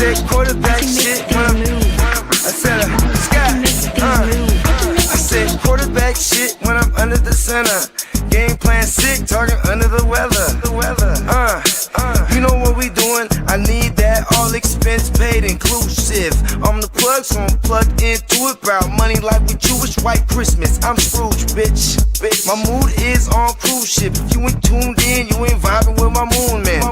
said quarterback shit when I said I said quarterback shit when I'm under the center. Game plan sick, talking under the weather. You know what we doing? I need that all expense paid inclusive. I'm the plug, so I'm plugged into it. About money like with Jewish white Christmas. I'm Scrooge, bitch. My mood is on cruise ship. If you ain't tuned in, you ain't vibing with my moon man.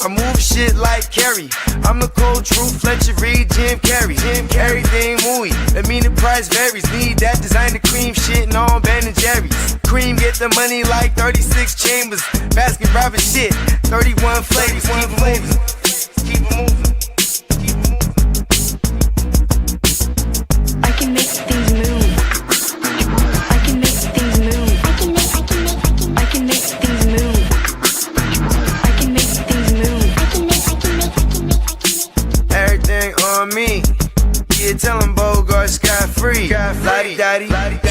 I move shit like Carrie. I'm the cold truth, Fletcher Reed, Jim Carrey. Everything movie, that mean the price varies. Need that designer cream shit and all Ben and Jerry's. Cream get the money like 36 chambers. Basket Robbins shit, 31 flavors. Keep it moving. Keep it moving. I can make things move. I can make things move. I can make things move. I can make things move. Everything on me. Yeah, tell him Bogart scot-free. Lottie-dottie. He like to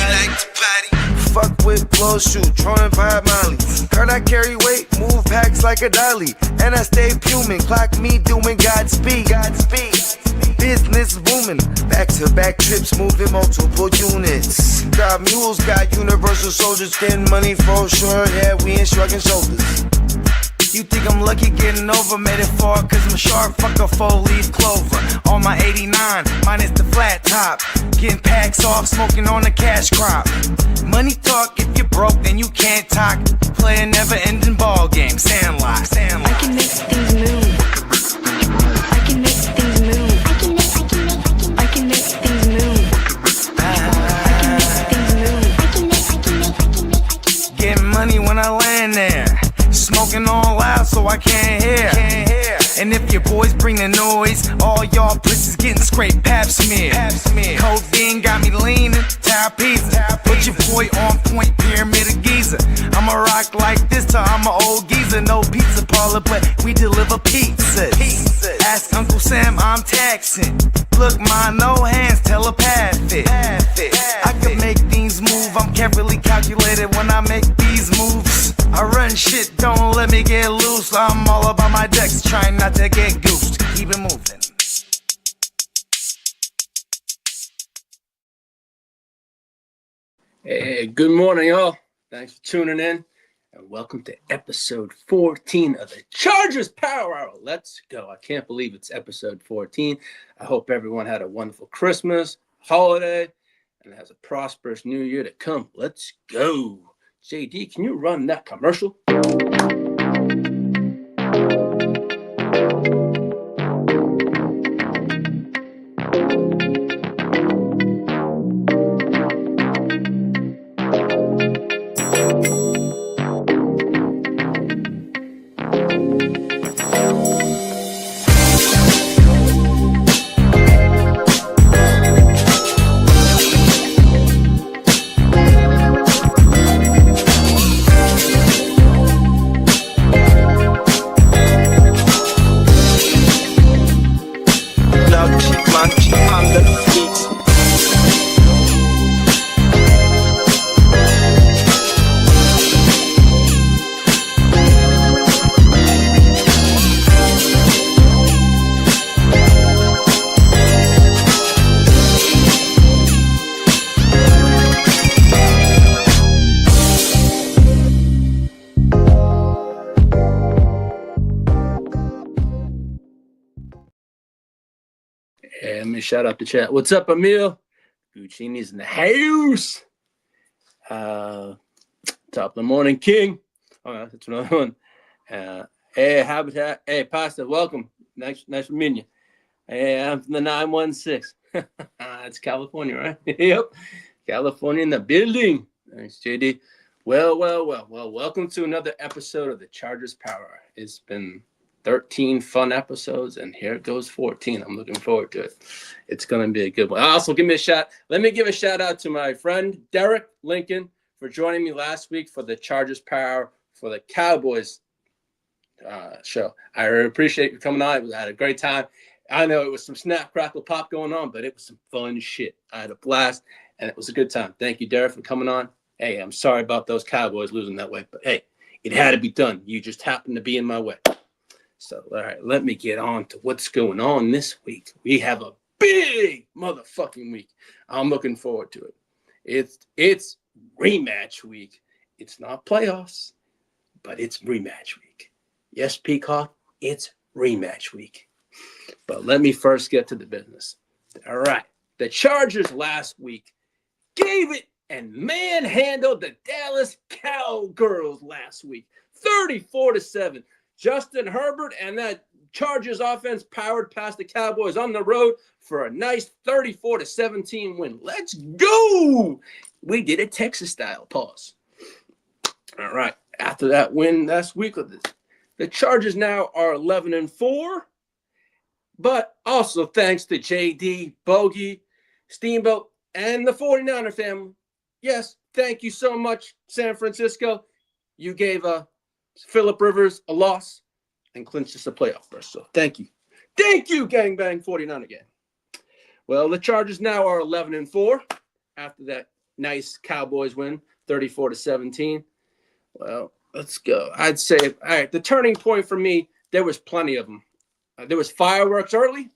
potty. Fuck with blow shoot, trolling 5 Molly. Heard I carry weight, move packs like a dolly. And I stay fuming, clock me doing Godspeed. Business booming, back-to-back trips, moving multiple units. Drive mules, got universal soldiers, getting money for sure. Yeah, we ain't shrugging shoulders. You think I'm lucky getting over, made it far, cause I'm sharp, fuck a 4-leaf clover. On my 89, minus the flat top. Getting packs off, smoking on the cash crop. Money talk, if you're broke, then you can't talk. Play a never-ending ball game, Sandlot. I can make things move. I can make things move. I can make things move. Getting money when I land there. Smoking all loud so I can't hear. And if your boys bring the noise, all y'all pussies getting scraped pap smear. Codeine got me leaning, pizza. Put your boy on point, pyramid of Giza. I'ma rock like this till I'm an old geezer. No pizza parlor, but we deliver pizzas. Ask Uncle Sam, I'm taxing. Look, ma, no hands, telepathic. I can make things move, I'm carefully calculated when I make these moves. I run shit, don't let me get loose. I'm all about my decks, trying not to get goosed. Keep it moving. Hey, good morning, y'all. Thanks for tuning in, and welcome to episode 14 of the Chargers Power Hour. Let's go. I can't believe it's episode 14. I hope everyone had a wonderful Christmas, holiday, and has a prosperous new year to come. Let's go. JD, can you run that commercial? Let me shout out the chat. What's up, Emil? Guccini's in the house. Top of the morning, King. Oh, that's another one. Hey, Habitat. Hey, Pasta, welcome. Nice meeting you. Hey, I'm from the 916. That's California, right? Yep. California in the building. Thanks, JD. Well, welcome to another episode of the Chargers Power. It's been 13 fun episodes, and here it goes 14. I'm looking forward to it. It's going to be a good one. Also, let me give a shout out to my friend Derek Lincoln for joining me last week for the Chargers Power for the Cowboys show. I really appreciate you coming on. I had a great time. I know it was some snap, crackle, pop going on, but it was some fun shit. I had a blast, and it was a good time. Thank you, Derek, for coming on. Hey, I'm sorry about those Cowboys losing that way, but hey, it had to be done. You just happened to be in my way. So, all right, let me get on to what's going on this week. We have a big motherfucking week. I'm looking forward to it. It's rematch week. It's not playoffs, but it's rematch week. Yes, Peacock, it's rematch week. But let me first get to the business. All right. The Chargers last week gave it and manhandled the Dallas Cowgirls last week. 34-7. Justin Herbert and that Chargers offense powered past the Cowboys on the road for a nice 34-17 win. Let's go. We did it Texas style. Pause. All right. After that win last week, the Chargers now are 11-4. But also thanks to JD, Bogey, Steamboat, and the 49er family. Yes, thank you so much, San Francisco. You gave Phillip Rivers a loss and clinched us a playoff berth. So thank you. Thank you, gangbang 49 again. Well, the Chargers now are 11-4 after that nice Cowboys win, 34-17. Well, let's go. I'd say, all right, the turning point for me, there was plenty of them. There was fireworks early.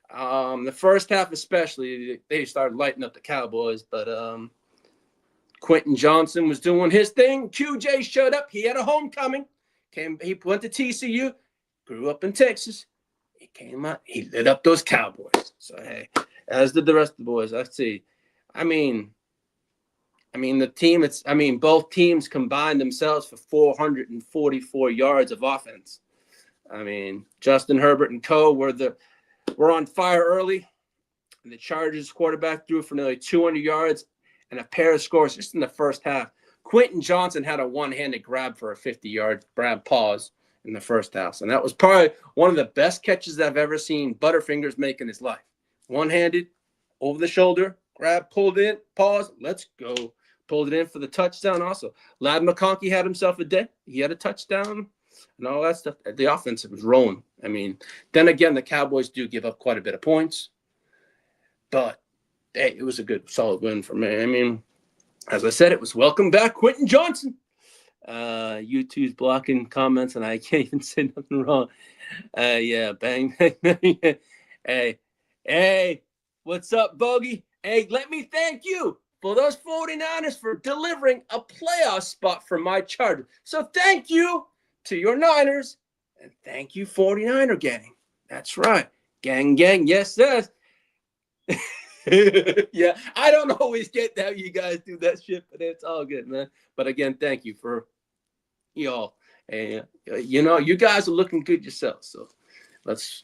The first half especially, they started lighting up the Cowboys, but Quentin Johnson was doing his thing. QJ showed up. He had a homecoming. He went to TCU, grew up in Texas. He came out. He lit up those Cowboys. So, hey, as did the rest of the boys. Let's see. I mean, both teams combined themselves for 444 yards of offense. I mean, Justin Herbert and co. were on fire early. And the Chargers quarterback threw for nearly 200 yards and a pair of scores just in the first half. Quentin Johnson had a one-handed grab for a 50-yard grab pause in the first half. And that was probably one of the best catches I've ever seen Butterfingers make in his life. One-handed, over the shoulder, grab, pulled in, pause, let's go. Pulled it in for the touchdown also. Ladd McConkey had himself a day. He had a touchdown and all that stuff. The offense was rolling. I mean, then again, the Cowboys do give up quite a bit of points. But, hey, it was a good, solid win for me. I mean, as I said, it was welcome back, Quentin Johnson. YouTube's blocking comments, and I can't even say nothing wrong. Yeah, bang, bang, bang. Hey, what's up, Bogey? Hey, let me thank you for those 49ers for delivering a playoff spot for my Chargers. So thank you to your Niners, and thank you, 49er gang. That's right. Gang, yes, yes. Yeah, I don't always get how you guys do that shit, but it's all good, man. But again, thank you for y'all. And you guys are looking good yourselves. So let's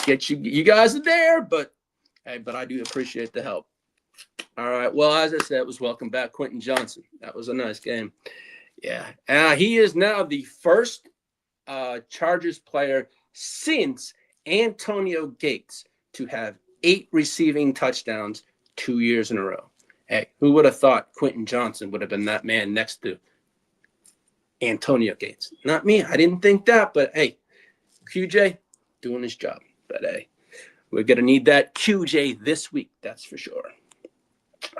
get you. You guys are there, but hey, but I do appreciate the help. All right. Well, as I said, it was welcome back, Quentin Johnson. That was a nice game. Yeah. He is now the first Chargers player since Antonio Gates to have 8 receiving touchdowns 2 years in a row. Hey, who would have thought Quentin Johnson would have been that man next to Antonio Gates? Not me. I didn't think that, but hey, QJ doing his job. But hey, we're going to need that QJ this week. That's for sure.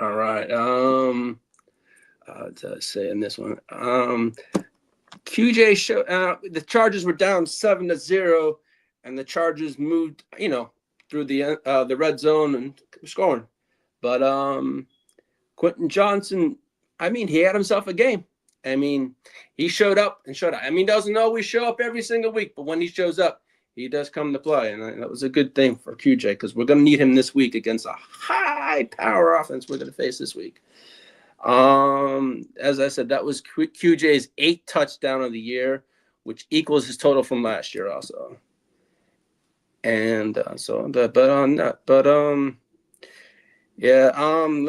All right. Let's say in this one, QJ showed the Chargers were down 7-0, and the Chargers moved, through the red zone and scoring. But Quentin Johnson, he had himself a game. He showed up and showed out. Doesn't always show up every single week, but when he shows up, he does come to play. And that was a good thing for QJ because we're going to need him this week against a high-power offense we're going to face this week. As I said, that was QJ's 8th touchdown of the year, which equals his total from last year also. And let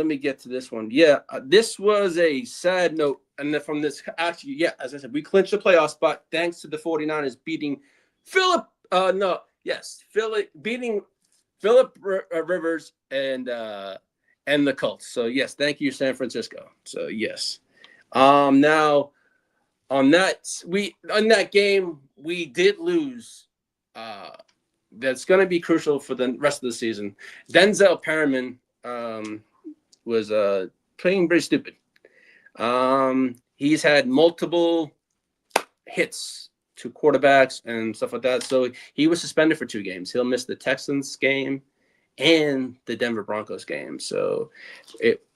me get to this one. Yeah, this was a sad note. And then from this, actually, yeah, as I said, we clinched the playoff spot thanks to the 49ers beating beating Phillip Rivers and the Colts. So yes, thank you, San Francisco. So yes. Now on that game, we did lose. That's going to be crucial for the rest of the season. Denzel Perryman was playing pretty stupid. He's had multiple hits two quarterbacks and stuff like that. So he was suspended for 2 games. He'll miss the Texans game and the Denver Broncos game. So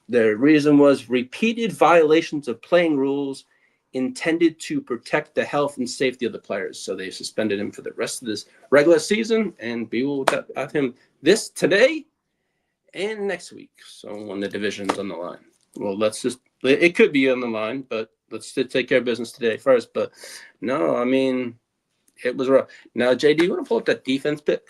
the reason was repeated violations of playing rules intended to protect the health and safety of the players. So they suspended him for the rest of this regular season, and we will have him today and next week. So when the division's on the line. Well, it could be on the line, but let's take care of business today first. But no, I mean, it was rough. Now, JD, you want to pull up that defense pick?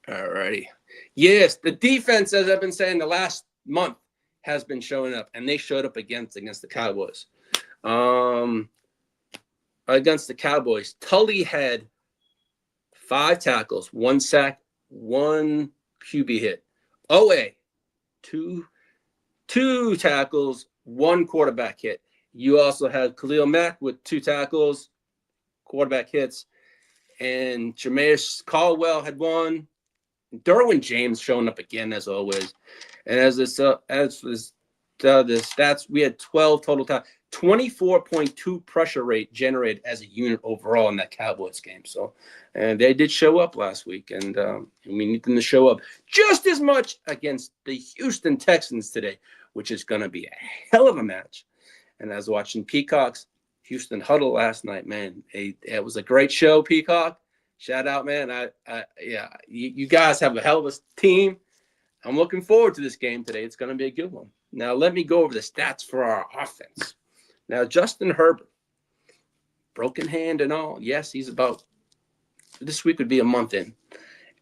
All righty. Yes, the defense, as I've been saying the last month, has been showing up, and they showed up against the Cowboys. Against the Cowboys, Tully had 5 tackles, 1 sack, 1 QB hit. OA, two tackles, 1 quarterback hit. You also had Khalil Mack with 2 tackles, quarterback hits, and Jameis Caldwell had 1. Derwin James showing up again as always, and as the stats, we had 12 total times, 24.2 pressure rate generated as a unit overall in that Cowboys game. So, and they did show up last week, and we need them to show up just as much against the Houston Texans today, which is going to be a hell of a match. And I was watching Peacock's Houston Huddle last night, man. It was a great show, Peacock. Shout out, man. You guys have a hell of a team. I'm looking forward to this game today. It's going to be a good one. Now, let me go over the stats for our offense. Now, Justin Herbert, broken hand and all. Yes, this week would be a month in.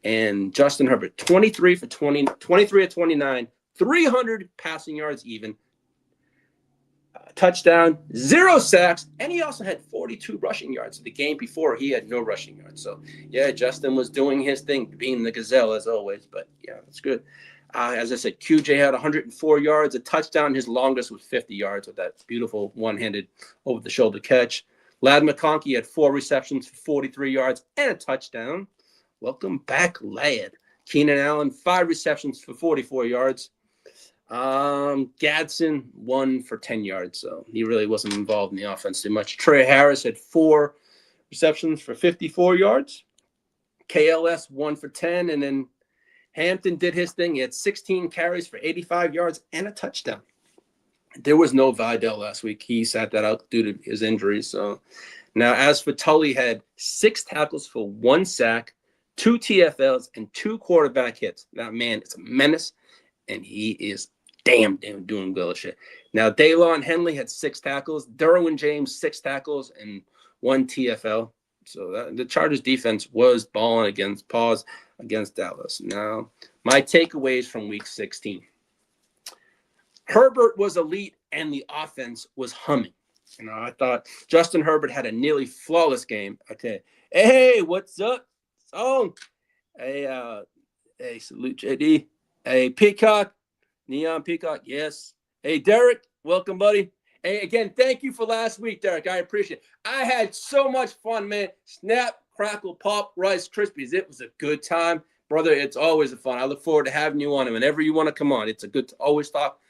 And Justin Herbert, 23 of 29, 300 passing yards even, touchdown, 0 sacks, and he also had 42 rushing yards. The game before, he had no rushing yards. So, yeah, Justin was doing his thing, being the gazelle as always. But, yeah, that's good. As I said, QJ had 104 yards, a touchdown. His longest was 50 yards with that beautiful one-handed over-the-shoulder catch. Ladd McConkey had 4 receptions for 43 yards and a touchdown. Welcome back, Ladd. Keenan Allen, 5 receptions for 44 yards. Gadsden, 1 for 10 yards, so he really wasn't involved in the offense too much. Trey Harris had 4 receptions for 54 yards. KLS, 1 for 10, and then Hampton did his thing. He had 16 carries for 85 yards and a touchdown. There was no Vidal last week. He sat that out due to his injury. So now, as for Tully, had 6 tackles for 1 sack, 2 TFLs, and 2 quarterback hits. That man is a menace, and he is damn doing good shit. Now, Daylon Henley had 6 tackles. Derwin James, 6 tackles, and 1 TFL. So the Chargers defense was balling against Dallas. Now, my takeaways from week 16. Herbert was elite, and the offense was humming. I thought Justin Herbert had a nearly flawless game. Okay. Hey, what's up? Oh, hey, salute JD. Hey, Peacock. Neon Peacock, yes. Hey, Derek, welcome, buddy. Hey, again, thank you for last week, Derek. I appreciate it. I had so much fun, man. Snap, crackle, pop, Rice Krispies. It was a good time. Brother, it's always a fun. I look forward to having you on whenever you want to come on. It's a good to always talk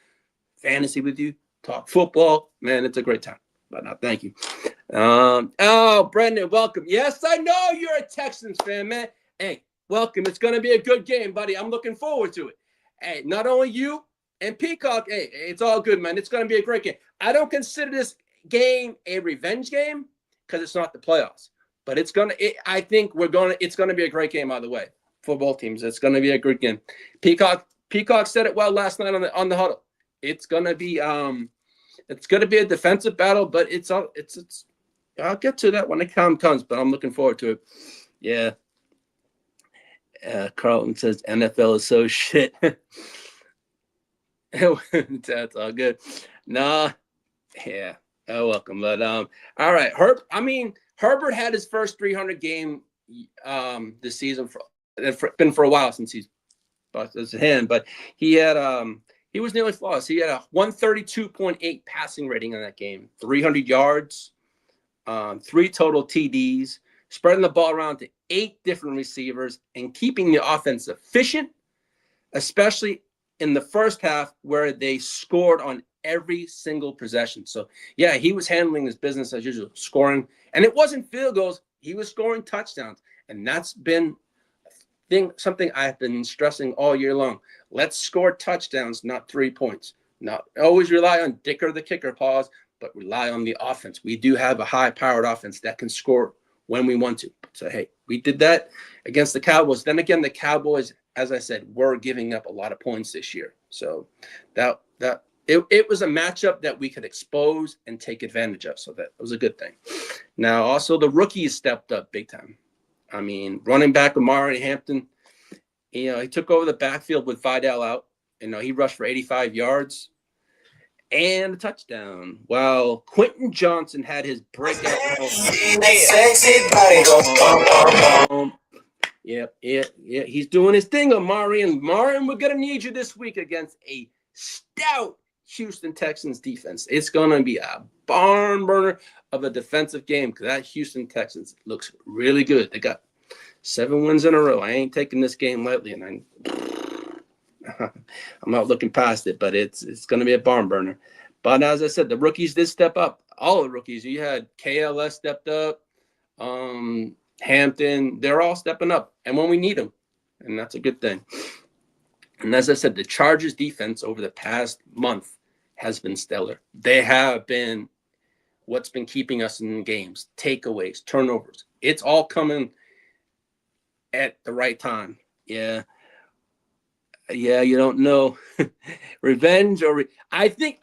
fantasy with you, talk football. Man, it's a great time. But no, thank you. Brendan, welcome. Yes, I know you're a Texans fan, man. Hey, welcome. It's going to be a good game, buddy. I'm looking forward to it. Hey, not only you and Peacock, hey, it's all good, man. It's going to be a great game. I don't consider this game a revenge game because it's not the playoffs. But it's going to it's going to be a great game either way for both teams. It's going to be a good game. Peacock said it well last night on the huddle. It's going to be a defensive battle, but it's I'll get to that when the time comes, but I'm looking forward to it. Yeah. Carlton says NFL is so shit. That's all good. Nah. Yeah. Oh, welcome. But all right. Herbert had his first 300 game this season been for a while since he's his hand, but he had he was nearly flawless. He had a 132.8 passing rating in that game, 300 yards, 3 total TDs, spreading the ball around to 8 different receivers and keeping the offense efficient, especially in the first half where they scored on every single possession. So, yeah, he was handling his business as usual, scoring. And it wasn't field goals. He was scoring touchdowns. And that's been something I've been stressing all year long. Let's score touchdowns, not 3 points. Not always rely on Dicker the kicker, pause, but rely on the offense. We do have a high-powered offense that can score when we want to. So, hey, we did that against the Cowboys. Then again, the Cowboys, as I said, were giving up a lot of points this year. So it was a matchup that we could expose and take advantage of. So that was a good thing. Now, also the rookies stepped up big time. I mean, running back Amari Hampton, he took over the backfield with Vidal out. He rushed for 85 yards and a touchdown, while Quentin Johnson had his breakout. Yeah. He's doing his thing, Amari. And Martin, we're going to need you this week against a stout Houston Texans defense. It's going to be a barn burner of a defensive game because that Houston Texans looks really good. They got 7 wins in a row. I ain't taking this game lightly, and I'm not looking past it, but it's going to be a barn burner. But as I said, the rookies did step up. All the rookies. You had KLS stepped up, Hampton. They're all stepping up, and when we need them, and that's a good thing. And as I said, the Chargers defense over the past month has been stellar. They have been what's been keeping us in games, takeaways, turnovers. It's all coming at the right time. Yeah, you don't know. Revenge I think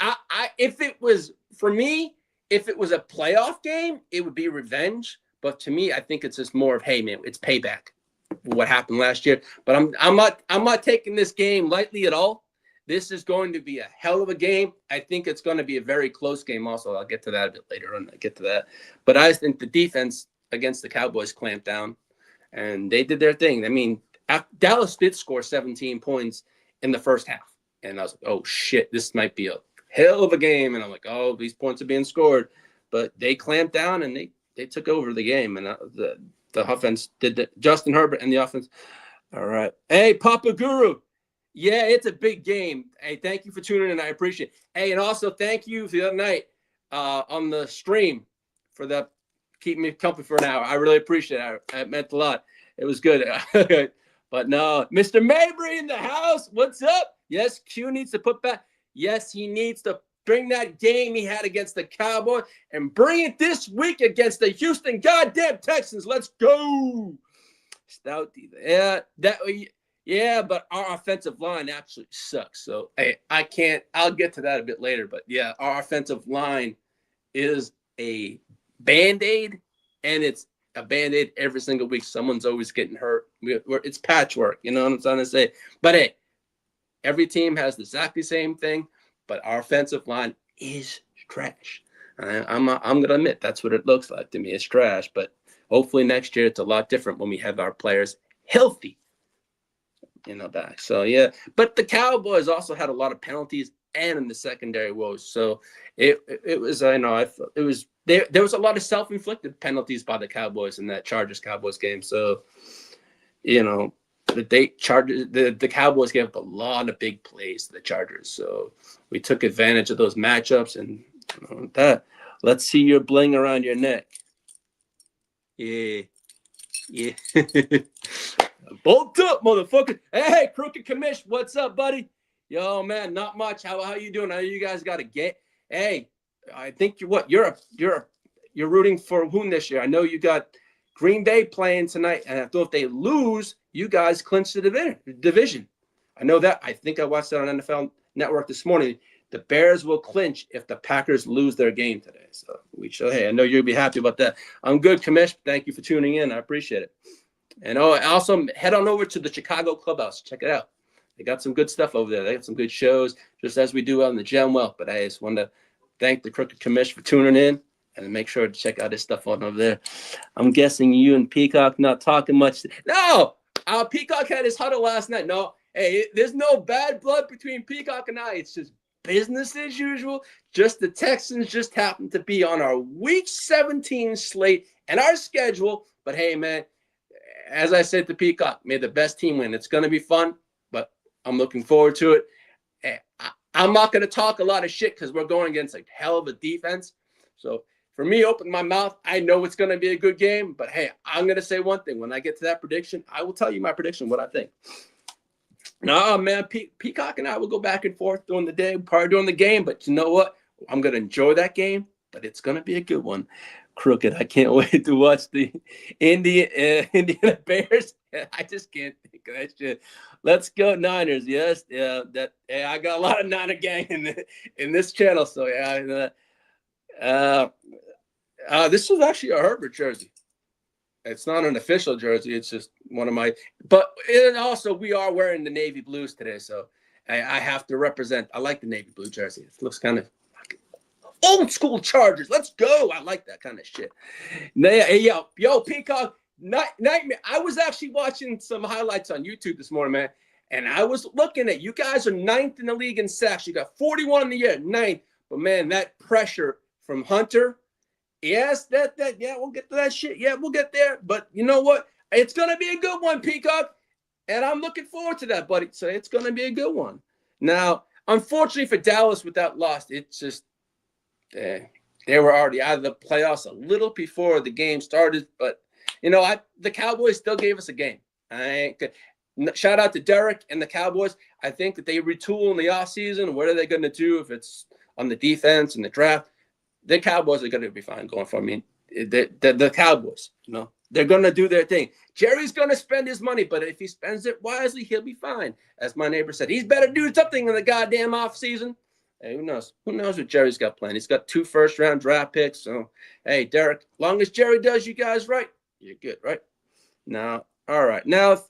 if it was for me, if it was a playoff game, it would be revenge. But to me, I think it's just more of, hey man, it's payback for what happened last year. But I'm not taking this game lightly at all. This is going to be a hell of a game. I think it's going to be a very close game also. I'll get to that a bit later on. But I think the defense against the Cowboys clamped down, and they did their thing. I mean, Dallas did score 17 points in the first half. And I was like, oh, shit, this might be a hell of a game. And I'm like, oh, these points are being scored. But they clamped down, and they took over the game. And the offense did that. Justin Herbert and the offense. All right. Hey, Papa Guru. Yeah, it's a big game. Hey, thank you for tuning in. I appreciate it. Hey, and also thank you for the other night on the stream for the keeping me company for an hour. I really appreciate it. It meant a lot. It was good. But no, Mr. Mabry in the house. What's up? Yes, Q needs to put back. Yes, he needs to bring that game he had against the Cowboys and bring it this week against the Houston goddamn Texans. Let's go. Stout. Yeah, but our offensive line absolutely sucks. So hey, I'll get to that a bit later. But yeah, our offensive line is a Band-Aid, and it's a Band-Aid every single week. Someone's always getting hurt. It's patchwork, you know what I'm trying to say? But hey, every team has the exactly same thing, but our offensive line is trash. I'm going to admit that's what it looks like to me. It's trash, but hopefully next year it's a lot different when we have our players healthy, back. So, yeah. But the Cowboys also had a lot of penalties and in the secondary woes. So it was, there was a lot of self-inflicted penalties by the Cowboys in that Chargers-Cowboys game. So, the Cowboys gave up a lot of big plays to the Chargers. So we took advantage of those matchups and that. Let's see your bling around your neck. Yeah. Bolt up, motherfucker. Hey, Crooked Commish, what's up, buddy? Yo, man, not much. How you doing? I know you guys got a game. Hey, I think you're rooting for whom this year? I know you got Green Bay playing tonight, and I thought if they lose, you guys clinch the division. I know that. I think I watched that on NFL Network this morning. The Bears will clinch if the Packers lose their game today. So hey, I know you'll be happy about that. I'm good, Commish. Thank you for tuning in. I appreciate it. And also head on over to the Chicago Clubhouse. Check it out. They got some good stuff over there. They got some good shows, just as we do on the Gem Well. But I just wanted to thank the Crooked Commish for tuning in and make sure to check out his stuff on over there. I'm guessing you and Peacock not talking much. No, Peacock had his huddle last night. No, hey, there's no bad blood between Peacock and I. It's just business as usual. Just the Texans just happen to be on our Week 17 slate and our schedule. But hey, man, as I said to Peacock, may the best team win. It's going to be fun, but I'm looking forward to it. I'm not going to talk a lot of shit because we're going against a hell of a defense. So for me, open my mouth. I know it's going to be a good game, but hey, I'm going to say one thing. When I get to that prediction, I will tell you my prediction, what I think. No, man, Peacock and I will go back and forth during the day, probably during the game. But you know what? I'm going to enjoy that game, but it's going to be a good one. Crooked. I can't wait to watch the Indiana Bears. I just can't think of that shit. Let's go Niners. Yes. Yeah. I got a lot of Niner gang in this channel. So yeah. This was actually a Herbert jersey. It's not an official jersey. It's just one of my. But and also we are wearing the navy blues today, so I have to represent. I like the navy blue jersey. It looks kind of old school Chargers. Let's go. I like that kind of shit. Yo, Peacock, nightmare. I was actually watching some highlights on YouTube this morning, man, and I was looking at you guys are 9th in the league in sacks. You got 41 in the year, 9th. But man, that pressure from Hunter. Yes, yeah, we'll get to that shit. Yeah, we'll get there. But you know what? It's gonna be a good one, Peacock, and I'm looking forward to that, buddy. So it's gonna be a good one. Now, unfortunately for Dallas with that loss, it's just they were already out of the playoffs a little before the game started. But you know, the Cowboys still gave us a game. Shout out to Derek and the Cowboys. I think that they retool in the offseason. What are they gonna do if it's on the defense and the draft? The Cowboys are going to be fine going for. I mean, the Cowboys, you know, they're going to do their thing. Jerry's going to spend his money, but if he spends it wisely, he'll be fine. As my neighbor said, he's better do something in the goddamn offseason. Hey, who knows? Who knows what Jerry's got planned? He's got 2 first-round draft picks. So, hey, Derek, long as Jerry does you guys right, you're good, right? Now, all right. Now,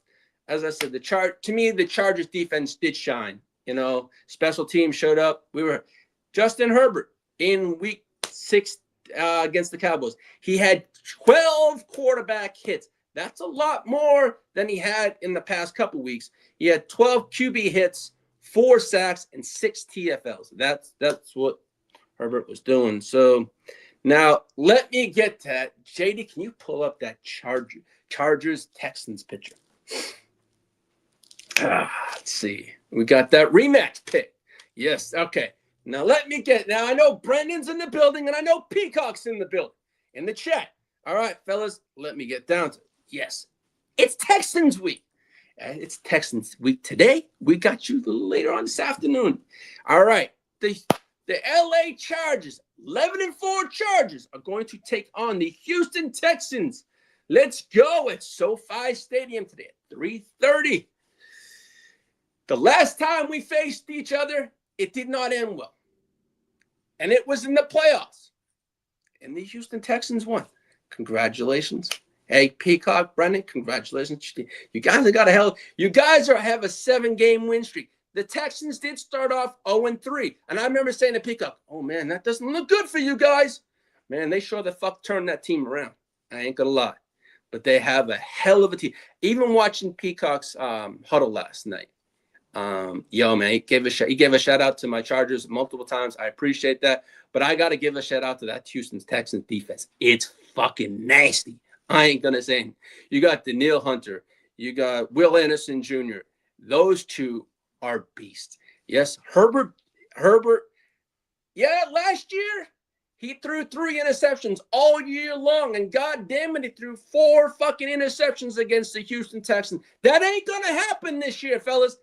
as I said, to me, the Chargers defense did shine. You know, special teams showed up. We were Justin Herbert in week 6 against the Cowboys. He had 12 quarterback hits. That's a lot more than he had in the past couple weeks. He had 12 QB hits, 4 sacks, and 6 TFLs. That's what Herbert was doing. So now let me get to that. JD, can you pull up that Chargers Texans picture? Let's see. We got that rematch pick. Yes. Okay. Now I know Brendan's in the building and I know Peacock's in the building, in the chat. All right, fellas, let me get down to it. Yes, it's Texans week. It's Texans week today. We got you later on this afternoon. All right, the LA Chargers, 11-4 Chargers are going to take on the Houston Texans. Let's go at SoFi Stadium today at 3:30. The last time we faced each other, it did not end well. And it was in the playoffs. And the Houston Texans won. Congratulations. Hey, Peacock, Brendan, congratulations. You guys have got you guys have a 7-game win streak. The Texans did start off 0-3. And I remember saying to Peacock, oh, man, that doesn't look good for you guys. Man, they sure the fuck turned that team around. I ain't going to lie. But they have a hell of a team. Even watching Peacock's huddle last night. Yo, man, he gave a shout out to my Chargers multiple times. I appreciate that. But I got to give a shout out to that Houston Texans defense. It's fucking nasty. I ain't going to say anything. You got Danielle Hunter. You got Will Anderson Jr. Those two are beasts. Yes, Herbert. Yeah, last year he threw 3 interceptions all year long. And God damn it, he threw 4 fucking interceptions against the Houston Texans. That ain't going to happen this year, fellas.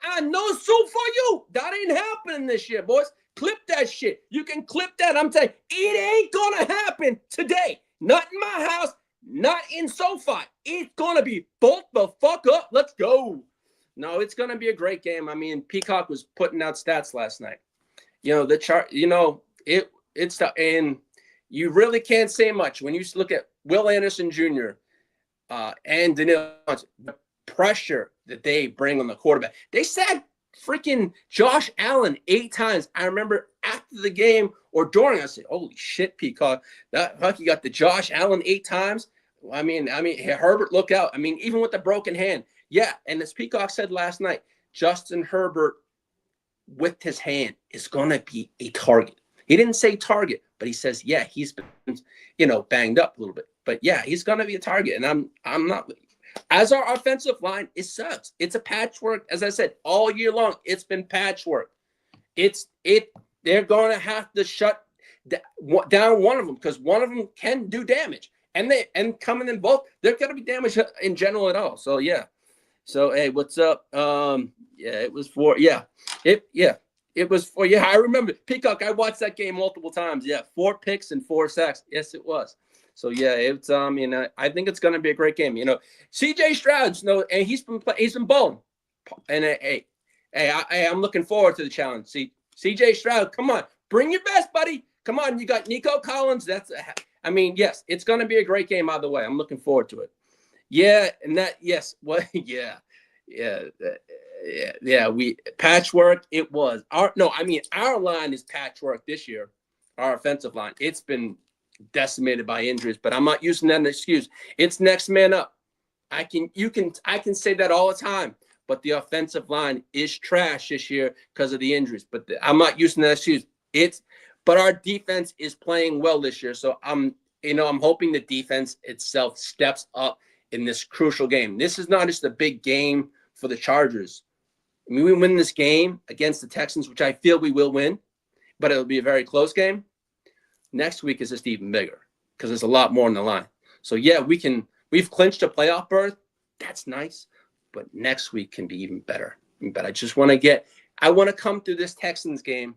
I know so for you. That ain't happening this year, boys. Clip that shit. You can clip that. I'm telling you, it ain't gonna happen today. Not in my house, not in SoFi. It's gonna be bolt the fuck up. Let's go. No, it's gonna be a great game. I mean, Peacock was putting out stats last night. You know, the chart, you know, it's and you really can't say much when you look at Will Anderson Jr. And Danielle Hunter. Pressure that they bring on the quarterback. They said freaking Josh Allen 8 times. I remember after the game or during, I said, holy shit, Peacock. That fuck, you got the Josh Allen 8 times. I mean, Herbert, look out. I mean, even with the broken hand. Yeah, and as Peacock said last night, Justin Herbert with his hand is going to be a target. He didn't say target, but he says, yeah, he's been, banged up a little bit. But yeah, he's going to be a target. And I'm not. As our offensive line, it sucks. It's a patchwork. As I said, all year long, it's been patchwork. They're going to have to shut down one of them because one of them can do damage, and coming in both, they're going to be damaged in general at all. So yeah. So hey, what's up? It was for It was for I remember Peacock. I watched that game multiple times. Yeah, 4 picks and 4 sacks. Yes, it was. So yeah, it's I think it's going to be a great game. CJ Stroud, and he's been balling. And I'm looking forward to the challenge. See, CJ Stroud, come on, bring your best, buddy. Come on, you got Nico Collins. Yes, it's going to be a great game either way. I'm looking forward to it. Yeah, and we patchwork. It was our line is patchwork this year. Our offensive line, it's been decimated by injuries, but I'm not using that as an excuse. It's next man up. I can say that all the time, but the offensive line is trash this year because of the injuries. But I'm not using that excuse. But our defense is playing well this year, so I'm hoping the defense itself steps up in this crucial game. This is not just a big game for the Chargers. We win this game against the Texans, which I feel we will win, but it'll be a very close game. Next week is just even bigger because there's a lot more on the line. So yeah, we've clinched a playoff berth. That's nice, but next week can be even better. But I want to come through this Texans game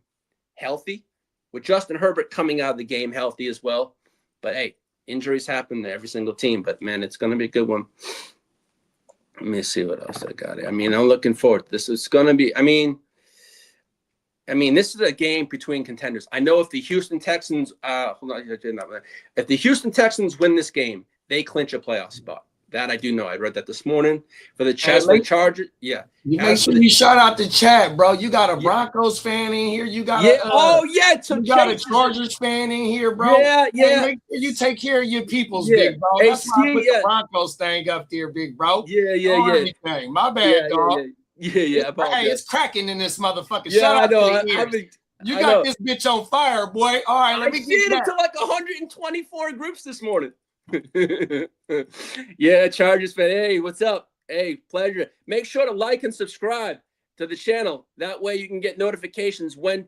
healthy, with Justin Herbert coming out of the game healthy as well. But hey, injuries happen to every single team, but man, it's going to be a good one. Let me see what else I got here. I'm looking forward. This is going to be, this is a game between contenders. I know if the Houston Texans, if the Houston Texans win this game, they clinch a playoff spot. That I do know. I read that this morning for the Chargers. Yeah. You make sure you shout out the chat, bro. You got a Broncos fan in here. You got So you got a Chargers fan in here, bro. Yeah. Hey, make sure you take care of your peoples, big bro. That's why I put the Broncos thing up there, big bro. Yeah. My bad, dog. Yeah. Hey, it's cracking in this motherfucker. Yeah, Shout out I know. to the You got this bitch on fire, boy. All right, let me get it to like 124 groups this morning. Yeah, Chargers fan. Hey, what's up? Hey, pleasure. Make sure to like and subscribe to the channel. That way you can get notifications when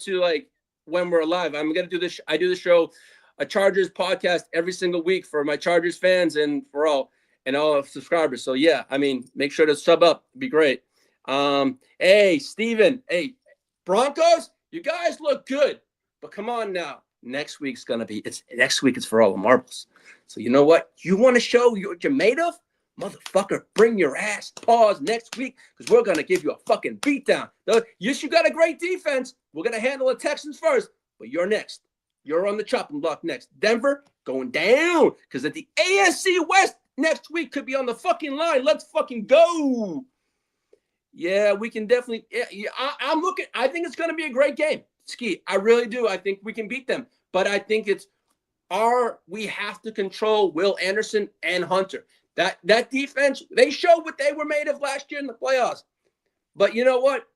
we're live. I'm gonna do this. I do the show, a Chargers podcast every single week for my Chargers fans and for all subscribers. So yeah, make sure to sub up. It'd be great. Hey, Steven. Hey, Broncos, you guys look good, but come on now. Next week it's for all the marbles. So you know what? You want to show what you're made of? Motherfucker, bring your ass. Pause next week because we're going to give you a fucking beatdown. Yes, you got a great defense. We're going to handle the Texans first, but you're next. You're on the chopping block next. Denver going down because at the AFC West next week could be on the fucking line. Let's fucking go. Yeah, we can definitely. Yeah, I'm looking. I think it's going to be a great game. Ski, I really do. I think we can beat them, but I think we have to control Will Anderson and Hunter. That defense, they showed what they were made of last year in the playoffs. But you know what?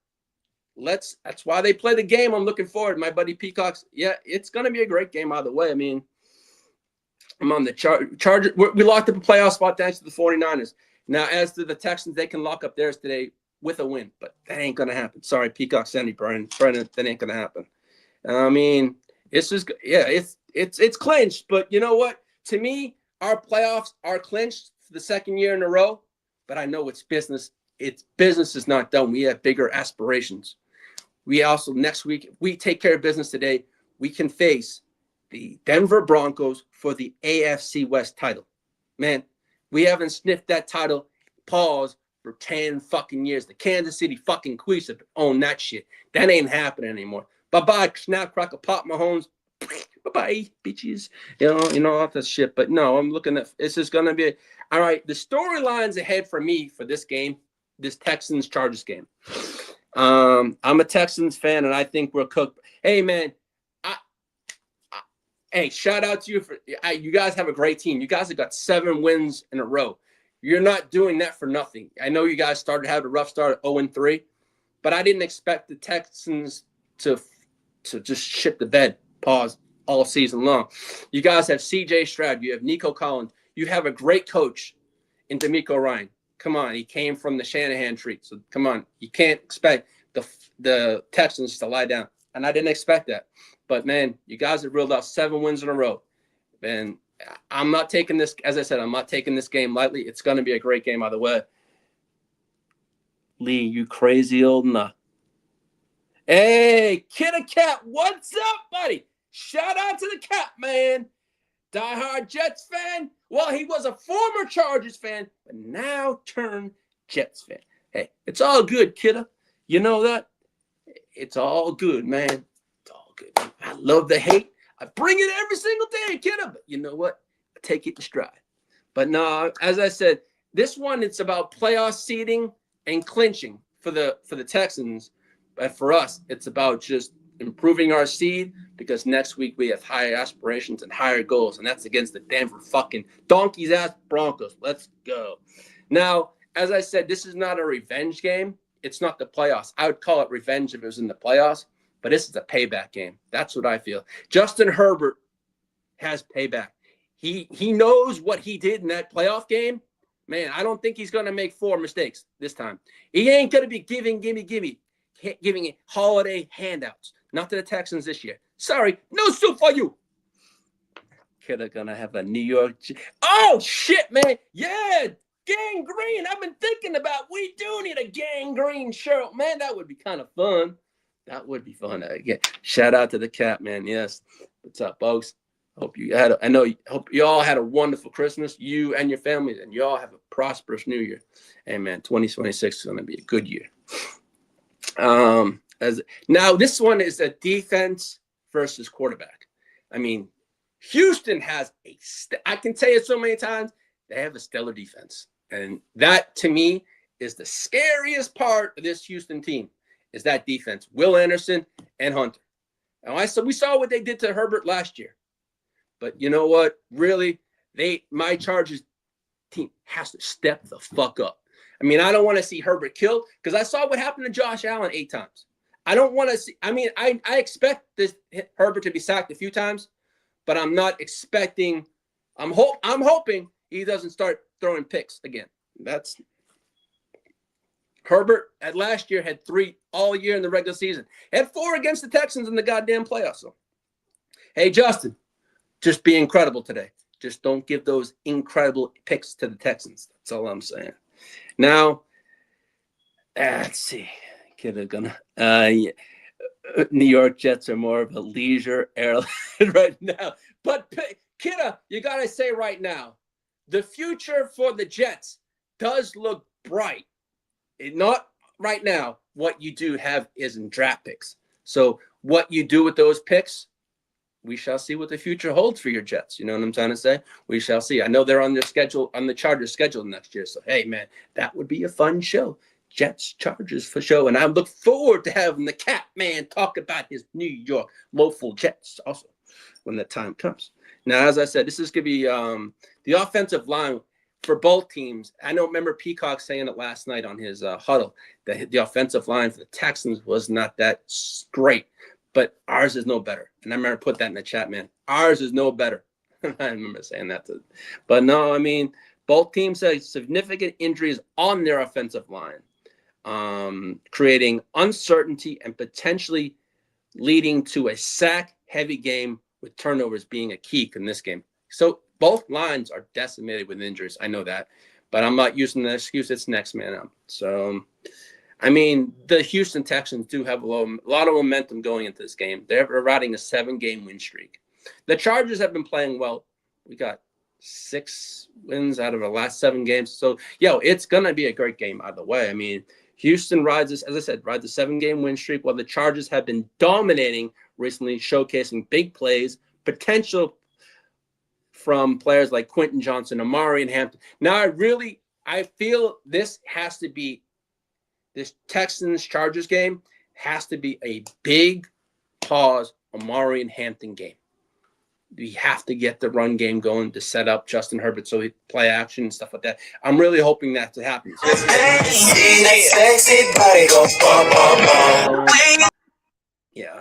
That's why they play the game. I'm looking forward. My buddy Peacocks. Yeah, it's going to be a great game either way. I'm on the Chargers. We locked up a playoff spot thanks to the 49ers. Now, as to the Texans, they can lock up theirs today with a win, but that ain't going to happen. Sorry, Peacock, Sandy, Brennan, that ain't going to happen. It's just, it's clinched, but you know what? To me, our playoffs are clinched for the second year in a row, but I know it's business. Business is not done. We have bigger aspirations. We also, next week, if we take care of business today, we can face the Denver Broncos for the AFC West title. Man, we haven't sniffed that title, pause, for 10 fucking years. The Kansas City fucking Queens have owned that shit. That ain't happening anymore. Bye-bye, snap, crackle, pop, Mahomes. Bye-bye, bitches. You know all that shit. But no, I'm looking at this is going to be all right. The storylines ahead for me for this game, this Texans-Chargers game. I'm a Texans fan, and I think we're cooked. Hey, man, hey, shout out to you you guys have a great team. You guys have got 7 wins in a row. You're not doing that for nothing. I know you guys started having a rough start at 0-3, but I didn't expect the Texans to just shit the bed, pause, all season long. You guys have CJ Stroud. You have Nico Collins. You have a great coach in D'Amico Ryan. Come on. He came from the Shanahan tree. So come on. You can't expect the Texans to lie down. and I didn't expect that. But, man, you guys have reeled out 7 wins in a row. And I'm not taking this, as I said, I'm not taking this game lightly. It's going to be a great game either way. Lee, you crazy old nut. Hey, Kidda Cat, what's up, buddy? Shout out to the Cat, man. Diehard Jets fan. Well, he was a former Chargers fan, but now turned Jets fan. Hey, it's all good, Kidda. You know that? It's all good, man. It's all good. I love the hate. I bring it every single day, Kidda. But you know what? I take it in stride. But no, as I said, this one, it's about playoff seeding and clinching for the Texans. But for us, it's about just improving our seed because next week we have higher aspirations and higher goals, and that's against the Denver fucking donkey's ass Broncos. Let's go. Now, as I said, this is not a revenge game. It's not the playoffs. I would call it revenge if it was in the playoffs, but this is a payback game. That's what I feel. Justin Herbert has payback. He knows what he did in that playoff game. Man, I don't think he's going to make 4 mistakes this time. He ain't going to be giving holiday handouts. Not to the Texans this year. Sorry, no soup for you. Kidda gonna have a New York. Oh, shit, man. Yeah, gangrene. I've been thinking about, we do need a gangrene shirt. Man, that would be kind of fun. That would be fun. Again, shout out to the Cat, man. Yes. What's up, folks? Hope you all had a wonderful Christmas, you and your families, and you all have a prosperous New Year. Hey, man, 2026 is going to be a good year. Now this one is a defense versus quarterback. I mean, Houston has I can tell you so many times, they have a stellar defense. And that, to me, is the scariest part of this Houston team, is that defense. Will Anderson and Hunter. And we saw what they did to Herbert last year. But you know what? Really, my Chargers team has to step the fuck up. I mean, I don't want to see Herbert killed because I saw what happened to Josh Allen 8 times. I don't want to see. I mean, I expect this Herbert to be sacked a few times, but I'm not expecting. I'm hoping he doesn't start throwing picks again. That's Herbert at last year had 3 all year in the regular season. Had 4 against the Texans in the goddamn playoffs. So, hey, Justin, just be incredible today. Just don't give those incredible picks to the Texans. That's all I'm saying. Now, let's see. Yeah. New York Jets are more of a leisure airline right now. But, Kidda, you got to say right now, the future for the Jets does look bright. Not right now. What you do have is in draft picks. So what you do with those picks, we shall see what the future holds for your Jets. You know what I'm trying to say? We shall see. I know they're on their schedule, on the Chargers schedule next year. So, hey, man, that would be a fun show. Jets, Chargers for show. And I look forward to having the Cat Man talk about his New York local Jets also when the time comes. Now, as I said, this is going to be the offensive line for both teams. I don't remember Peacock saying it last night on his huddle that the offensive line for the Texans was not that great. But ours is no better. And I remember put that in the chat, man. Ours is no better. I remember saying that. But no, I mean, both teams have significant injuries on their offensive line, creating uncertainty and potentially leading to a sack-heavy game with turnovers being a key in this game. So both lines are decimated with injuries. I know that. But I'm not using the excuse. It's next man up. So, I mean, the Houston Texans do have a lot of momentum going into this game. They're riding a 7-game win streak. The Chargers have been playing well. We got 6 wins out of the last 7 games. So, it's going to be a great game either way. I mean, Houston rides this, as I said, rides a 7-game win streak while the Chargers have been dominating recently, showcasing big plays, potential from players like Quentin Johnson, Amari, and Hampton. Now, I feel this Texans-Chargers game has to be a big pause Amari and Hampton game. We have to get the run game going to set up Justin Herbert so he play action and stuff like that. I'm really hoping that to happen.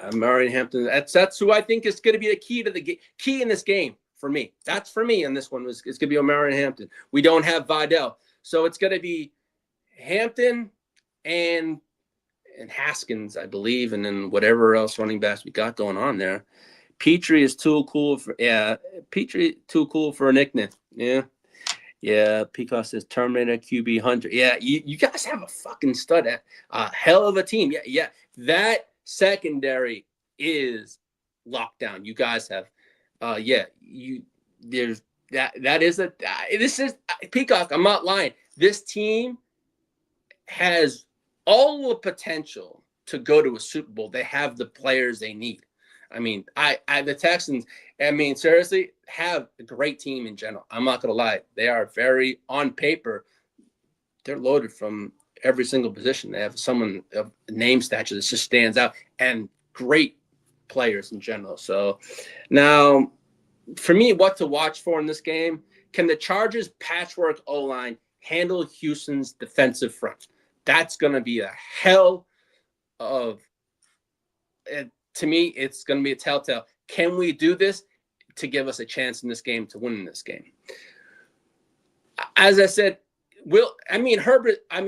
Amari and Hampton. That's who I think is going to be the key in this game for me. That's for me. And this one it's going to be Amari and Hampton. We don't have Vidal, so it's going to be Hampton and and Haskins, I believe, and then whatever else running backs we got going on there. Petrie is too cool for a nickname. Yeah. Peacock says Terminator QB Hunter. Yeah, you guys have a fucking stud at hell of a team. Yeah. That secondary is locked down. You guys have there's that is this is Peacock, I'm not lying. This team has all the potential to go to a Super Bowl. They have the players they need. I mean, the Texans, I mean, seriously, have a great team in general. I'm not going to lie. They are very, on paper, they're loaded from every single position. They have someone of name stature that just stands out, and great players in general. So now, for me, what to watch for in this game, can the Chargers' patchwork O-line handle Houston's defensive front? That's going to be a hell of to me, it's going to be a telltale. Can we do this to give us a chance in this game to win in this game? As I said, Herbert, and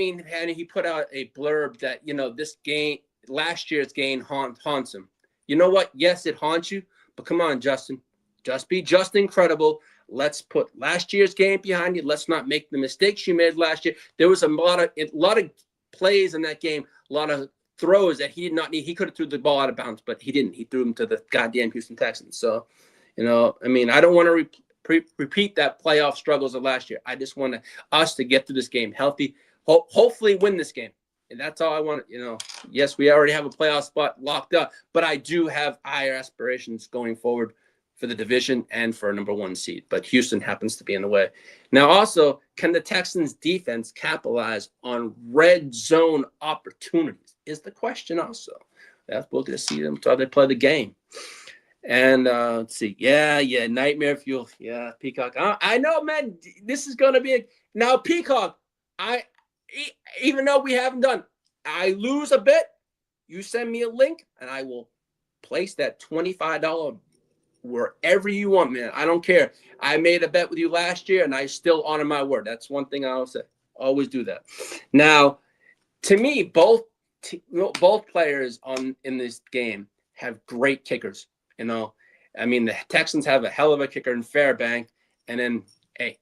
he put out a blurb that, this game, last year's game haunts him. You know what? Yes, it haunts you, but come on, Justin. Just be just incredible. Let's put last year's game behind you. Let's not make the mistakes you made last year. There was a lot of plays in that game, a lot of throws that he did not need. He could have threw the ball out of bounds, but he didn't. He threw them to the goddamn Houston Texans. So, I don't want to repeat that playoff struggles of last year. I just want us to get through this game healthy, hopefully win this game. And that's all I want. Yes, we already have a playoff spot locked up, but I do have higher aspirations going forward for the division and for a number 1 seed. But Houston happens to be in the way. Now, also, can the Texans defense capitalize on red zone opportunities is the question also. We're going to see them until they play the game. And let's see. Yeah, Nightmare Fuel. Yeah, Peacock. I know, man, this is going to be now, Peacock, even though we haven't done, I lose a bit, you send me a link, and I will place that $25 wherever you want, man. I don't care. I made a bet with you last year, and I still honor my word. That's one thing I always say. Always do that. Now, to me, both players in this game have great kickers. The Texans have a hell of a kicker in Fairbank, and then, hey,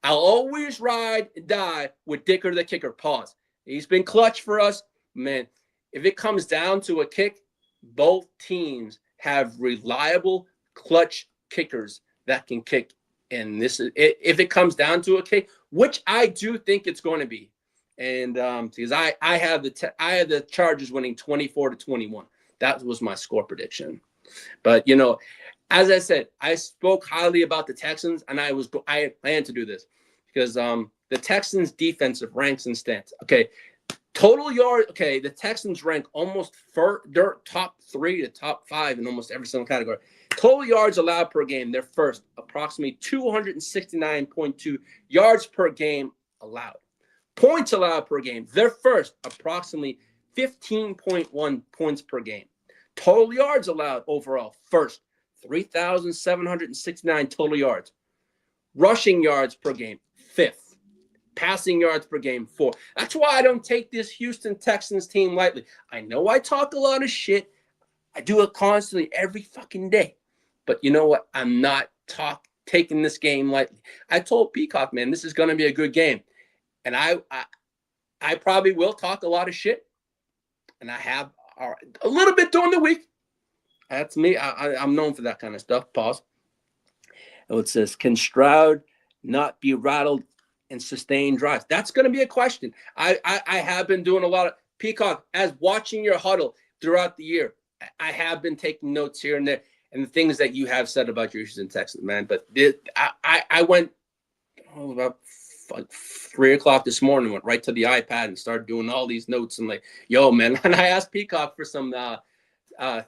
I'll always ride and die with Dicker the kicker. Pause. He's been clutch for us, man. If it comes down to a kick, both teams have reliable clutch kickers that can kick. And if it comes down to a kick, which I do think it's going to be, and because I have the Chargers winning 24-21. That was my score prediction. But as I said, I spoke highly about the Texans, and I had planned to do this because the Texans defensive ranks and stats. Okay, total yard. Okay, the Texans rank almost they're top 3 to top 5 in almost every single category. Total yards allowed per game, they're first, approximately 269.2 yards per game allowed. Points allowed per game, they're first, approximately 15.1 points per game. Total yards allowed overall, first, 3,769 total yards. Rushing yards per game, 5th. Passing yards per game, 4th. That's why I don't take this Houston Texans team lightly. I know I talk a lot of shit. I do it constantly every fucking day. But you know what? I'm not taking this game lightly. I told Peacock, man, this is going to be a good game. And I probably will talk a lot of shit. And I have a little bit during the week. That's me. I'm known for that kind of stuff. Pause. And it says, can Stroud not be rattled and sustain drives? That's going to be a question. I have been doing a lot of Peacock as watching your huddle throughout the year. I have been taking notes here and there and the things that you have said about your Houston Texans, man. But I went about 3 o'clock this morning, went right to the iPad and started doing all these notes. And like, yo, man, and I asked Peacock for some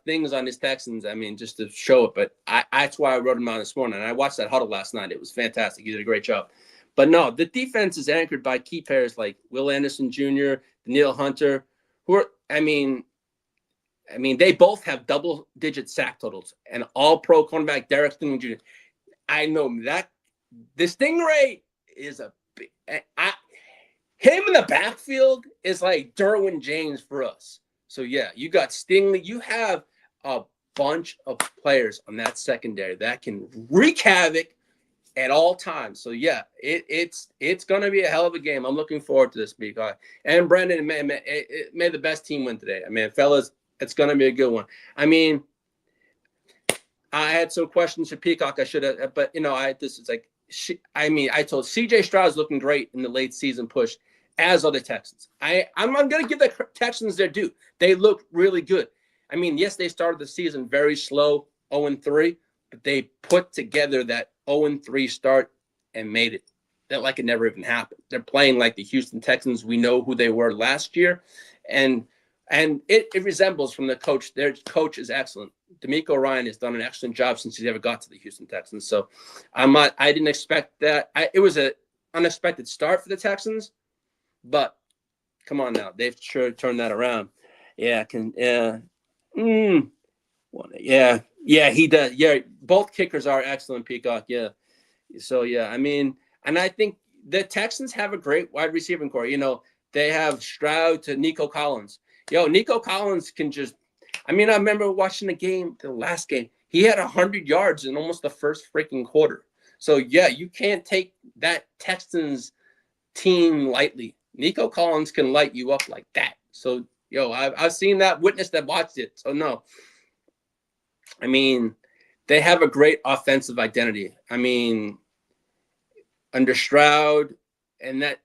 things on his Texans. I mean, just to show it. But that's why I wrote them out this morning. And I watched that huddle last night. It was fantastic. He did a great job. But no, the defense is anchored by key players like Will Anderson Jr., Daniil Hunter, who are, I mean, they both have double-digit sack totals. And all-pro cornerback Derek Stingley Jr. I know that the Stingray is a big. him in the backfield is like Derwin James for us. So, yeah, you got Stingley. You have a bunch of players on that secondary that can wreak havoc at all times. So, yeah, it's going to be a hell of a game. I'm looking forward to this, Peacock. And Brendan, may the best team win today. I mean, fellas, it's going to be a good one. I mean, I had some questions for Peacock. I should have, but, I told CJ Stroud's looking great in the late season push, as are the Texans. I'm going to give the Texans their due. They look really good. I mean, yes, they started the season very slow, 0-3, but they put together that 0-3 start and made it like it never even happened. They're playing like the Houston Texans. We know who they were last year, and it resembles from the coach. Their coach is excellent. DeMeco Ryan has done an excellent job since he ever got to the Houston Texans. So I didn't expect that. It was an unexpected start for the Texans, but come on now, they've sure turned that around. Yeah, yeah, he does. Yeah, both kickers are excellent, Peacock. Yeah. So, yeah, I mean, and I think the Texans have a great wide receiving core. They have Stroud to Nico Collins. Nico Collins can just – I remember watching the last game. He had 100 yards in almost the first freaking quarter. So, yeah, you can't take that Texans team lightly. Nico Collins can light you up like that. So, I've seen that, witnessed that, watched it. So, no. I mean, they have a great offensive identity. I mean, under Stroud and that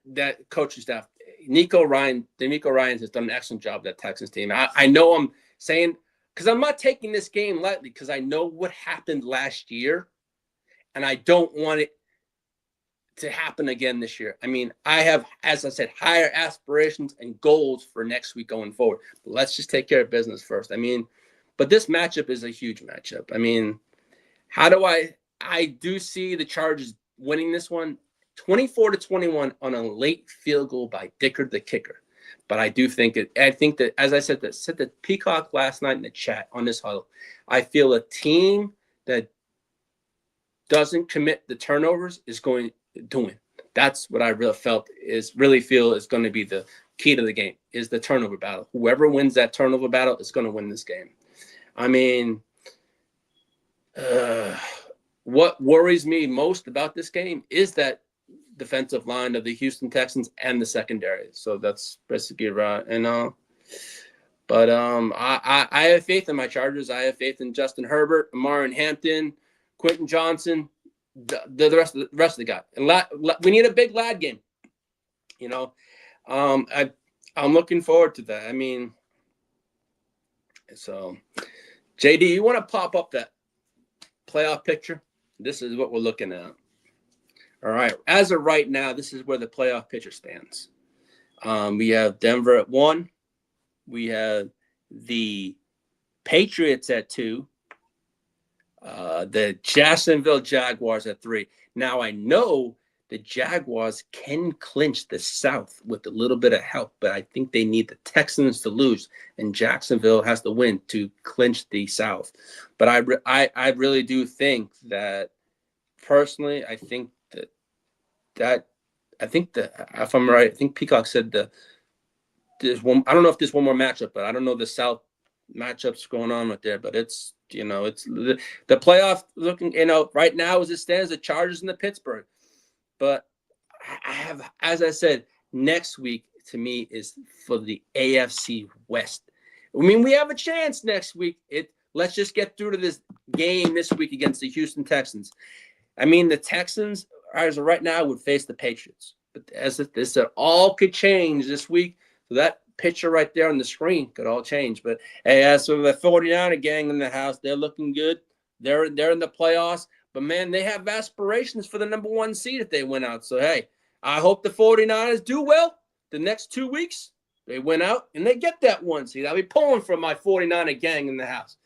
coaching staff, DeMeco Ryan has done an excellent job with that Texans team. I know I'm saying – because I'm not taking this game lightly because I know what happened last year, and I don't want it to happen again this year. I mean, I have, as I said, higher aspirations and goals for next week going forward. But let's just take care of business first. I mean, but this matchup is a huge matchup. I mean, I do see the Chargers winning this one 24-21 on a late field goal by Dicker the kicker. But I do think that, as I said to Peacock last night in the chat on this huddle, I feel a team that doesn't commit the turnovers is going to win. That's what I really feel is going to be the key to the game, is the turnover battle. Whoever wins that turnover battle is going to win this game. I mean, what worries me most about this game is that defensive line of the Houston Texans and the secondary. So that's basically right. But I have faith in my Chargers. I have faith in Justin Herbert, Amari Hampton, Quentin Johnson, the rest of the guys. And we need a big lad game. I'm looking forward to that. I mean, so JD, you want to pop up that playoff picture? This is what we're looking at. All right. As of right now, this is where the playoff picture stands. We have Denver at 1. We have the Patriots at 2. The Jacksonville Jaguars at 3. Now, I know the Jaguars can clinch the South with a little bit of help, but I think they need the Texans to lose, and Jacksonville has to win to clinch the South. But I really do think that, personally, I think that if I'm right, I think Peacock said there's one. I don't know if there's one more matchup, but I don't know the South matchups going on right there. But it's the playoff looking right now as it stands, the Chargers and the Pittsburgh. But I have, as I said, next week to me is for the AFC West. I mean, we have a chance next week. Let's just get through to this game this week against the Houston Texans. I mean, the Texans, as of right now, would face the Patriots. But as if this all could change this week, so that picture right there on the screen could all change. But hey, as for the 49er gang in the house, they're looking good. They're in the playoffs. But, man, they have aspirations for the number 1 seed if they win out. So, hey, I hope the 49ers do well the next 2 weeks. They win out and they get that 1 seed. I'll be pulling for my 49er gang in the house.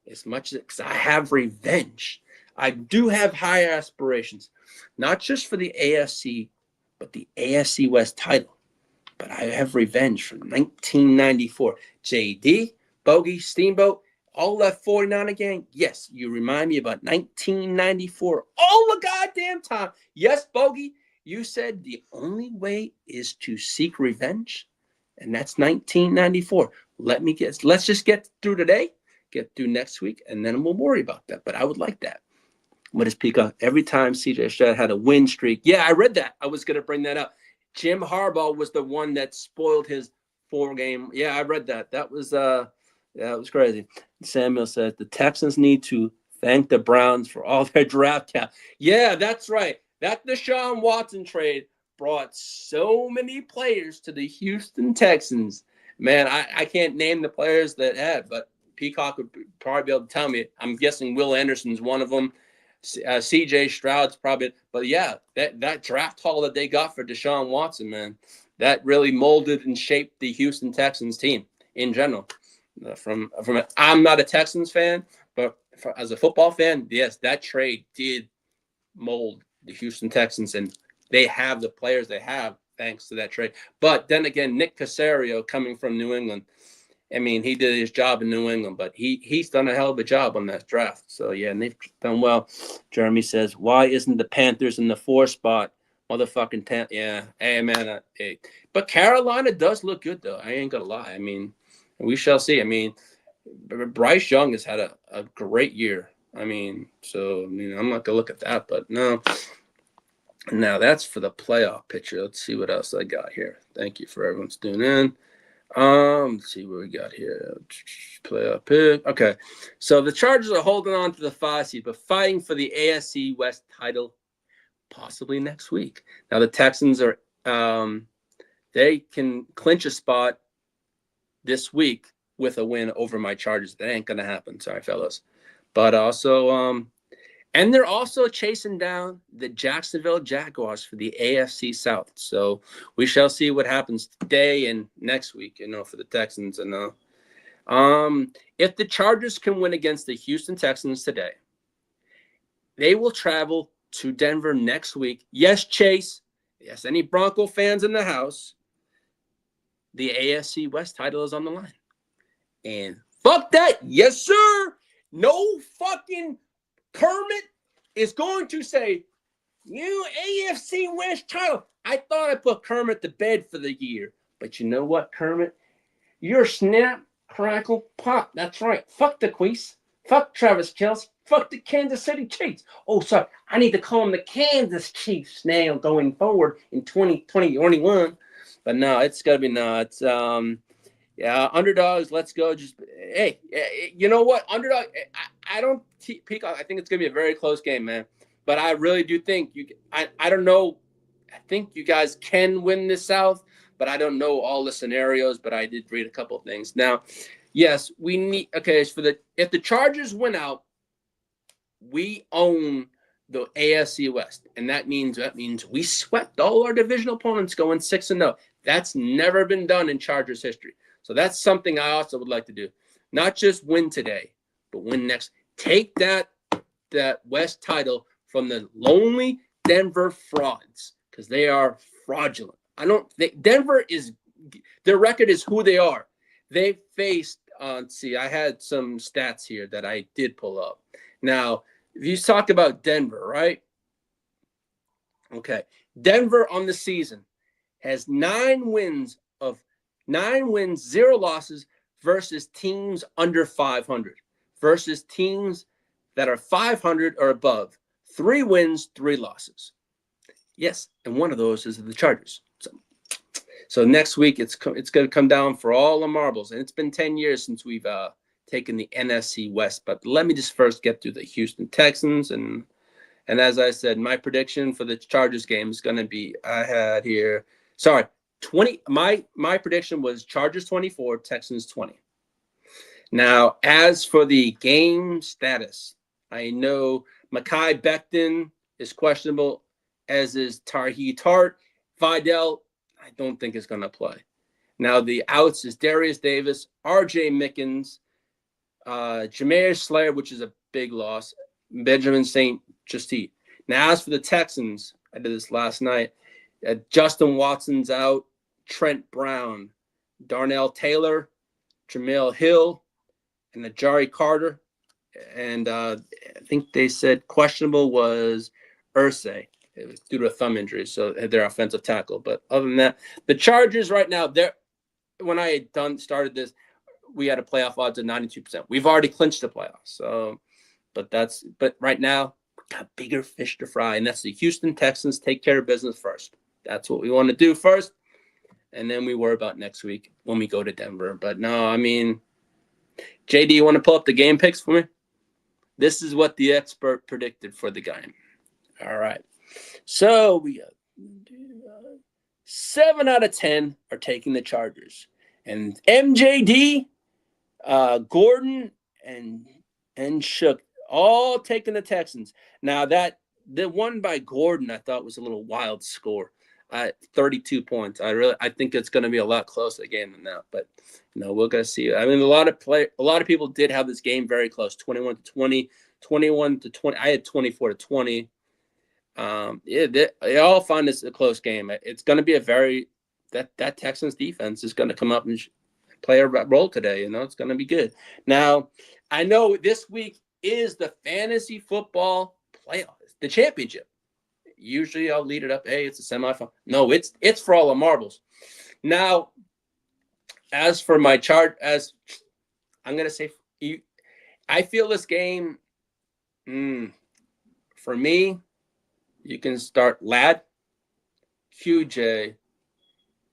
As much as because I have revenge. I do have higher aspirations, not just for the AFC, but the AFC West title. But I have revenge from 1994. JD, Bogey, Steamboat, all that 49er gang. Yes, you remind me about 1994 all the goddamn time. Yes, Bogey, You said the only way is to seek revenge, and that's 1994. Let's just get through today, get through next week, and then we'll worry about that. But I would like that. What is Peacock? Every time CJ Stroud had a win streak. Yeah, I read that. I was going to bring that up. Jim Harbaugh was the one that spoiled his 4-game. Yeah, I read that. That was crazy. Samuel said the Texans need to thank the Browns for all their draft cap. Yeah, that's right. That Deshaun Watson trade brought so many players to the Houston Texans. Man, I can't name the players that had, but Peacock would probably be able to tell me. I'm guessing Will Anderson's one of them. CJ Stroud's probably, but yeah, that draft haul that they got for Deshaun Watson, man, that really molded and shaped the Houston Texans team in general. I'm not a Texans fan, but as a football fan, yes, that trade did mold the Houston Texans, and they have the players they have thanks to that trade. But then again, Nick Caserio coming from New England, I mean, he did his job in New England, but he's done a hell of a job on that draft. So, yeah, and they've done well. Jeremy says, why isn't the Panthers in the 4 spot? Motherfucking 10. Yeah. Hey, man. Hey. But Carolina does look good, though. I ain't going to lie. I mean, we shall see. I mean, Bryce Young has had a great year. I mean, so, I'm not going to look at that, but no. Now, that's for the playoff picture. Let's see what else I got here. Thank you for everyone's tuning in. Let's see what we got here. Playoff pick. Okay. So the Chargers are holding on to the 5 seed, but fighting for the AFC West title possibly next week. Now the Texans are they can clinch a spot this week with a win over my Chargers. That ain't gonna happen. Sorry, fellas. But also and they're also chasing down the Jacksonville Jaguars for the AFC South. So we shall see what happens today and next week, for the Texans. And if the Chargers can win against the Houston Texans today, they will travel to Denver next week. Yes, Chase. Yes, any Bronco fans in the house. The AFC West title is on the line. And fuck that. Yes, sir. No fucking Kermit is going to say, you AFC West title. I thought I put Kermit to bed for the year. But you know what, Kermit? You're snap, crackle, pop. That's right. Fuck the Queese. Fuck Travis Kelce. Fuck the Kansas City Chiefs. Oh, sorry. I need to call them the Kansas Chiefs now going forward in 2021. But no, it's got to be nuts. Yeah, underdogs, let's go. Just, hey, you know what? Underdog, I don't Peacock. I think it's going to be a very close game, man. But I really do think I don't know. I think you guys can win the South, but I don't know all the scenarios. But I did read a couple of things. Now, yes, we need, okay, so if the Chargers win out, we own the AFC West. And that means we swept all our divisional opponents going 6-0. That's never been done in Chargers history. So that's something I also would like to do. Not just win today, but win next. Take that West title from the lonely Denver frauds, because they are fraudulent. Denver is, their record is who they are. They faced, let's see, I had some stats here that I did pull up. Now, if you talk about Denver, right? Okay. Denver on the season has 9 wins, 0 losses versus teams under 500, versus teams that are 500 or above. 3 wins, 3 losses. Yes, and one of those is the Chargers. So next week it's going to come down for all the marbles, and it's been 10 years since we've taken the NFC West. But let me just first get through the Houston Texans, and as I said, my prediction for the Chargers game is going to be, I had here, 20. My prediction was Chargers 24, Texans 20. Now, as for the game status, I know Mekhi Becton is questionable, as is Tahi Tart. Vidal, I don't think is going to play. Now, the outs is Darius Davis, R.J. Mickens, Jameer Slayer, which is a big loss, Benjamin St. Juste. Now, as for the Texans, I did this last night. Justin Watson's out, Trent Brown, Darnell Taylor, Jamil Hill, and Najari Carter. And I think they said questionable was Irsay. It was due to a thumb injury, so their offensive tackle. But other than that, the Chargers right now, when I had started this, we had a playoff odds of 92%. We've already clinched the playoffs. So, but right now, we got bigger fish to fry, and that's the Houston Texans. Take care of business first. That's what we want to do first, and then we worry about next week when we go to Denver. But no, I mean, JD, you want to pull up the game picks for me? This is what the expert predicted for the game. All right. So we got 7 out of 10 are taking the Chargers. And MJD, Gordon, and Shook all taking the Texans. Now the one by Gordon I thought was a little wild score. 32 points. I think it's going to be a lot closer game than that. But we're going to see. I mean, a lot of people did have this game very close, 21-20, 21-20. I had 24-20. They all find this a close game. It's going to be that Texans defense is going to come up and play a role today. It's going to be good. Now, I know this week is the fantasy football playoff, the championship. Usually I'll lead it up. Hey, it's a semifinal. No, it's for all the marbles. Now, as for my chart, as I'm going to say, I feel this game, for me, you can start Ladd, QJ,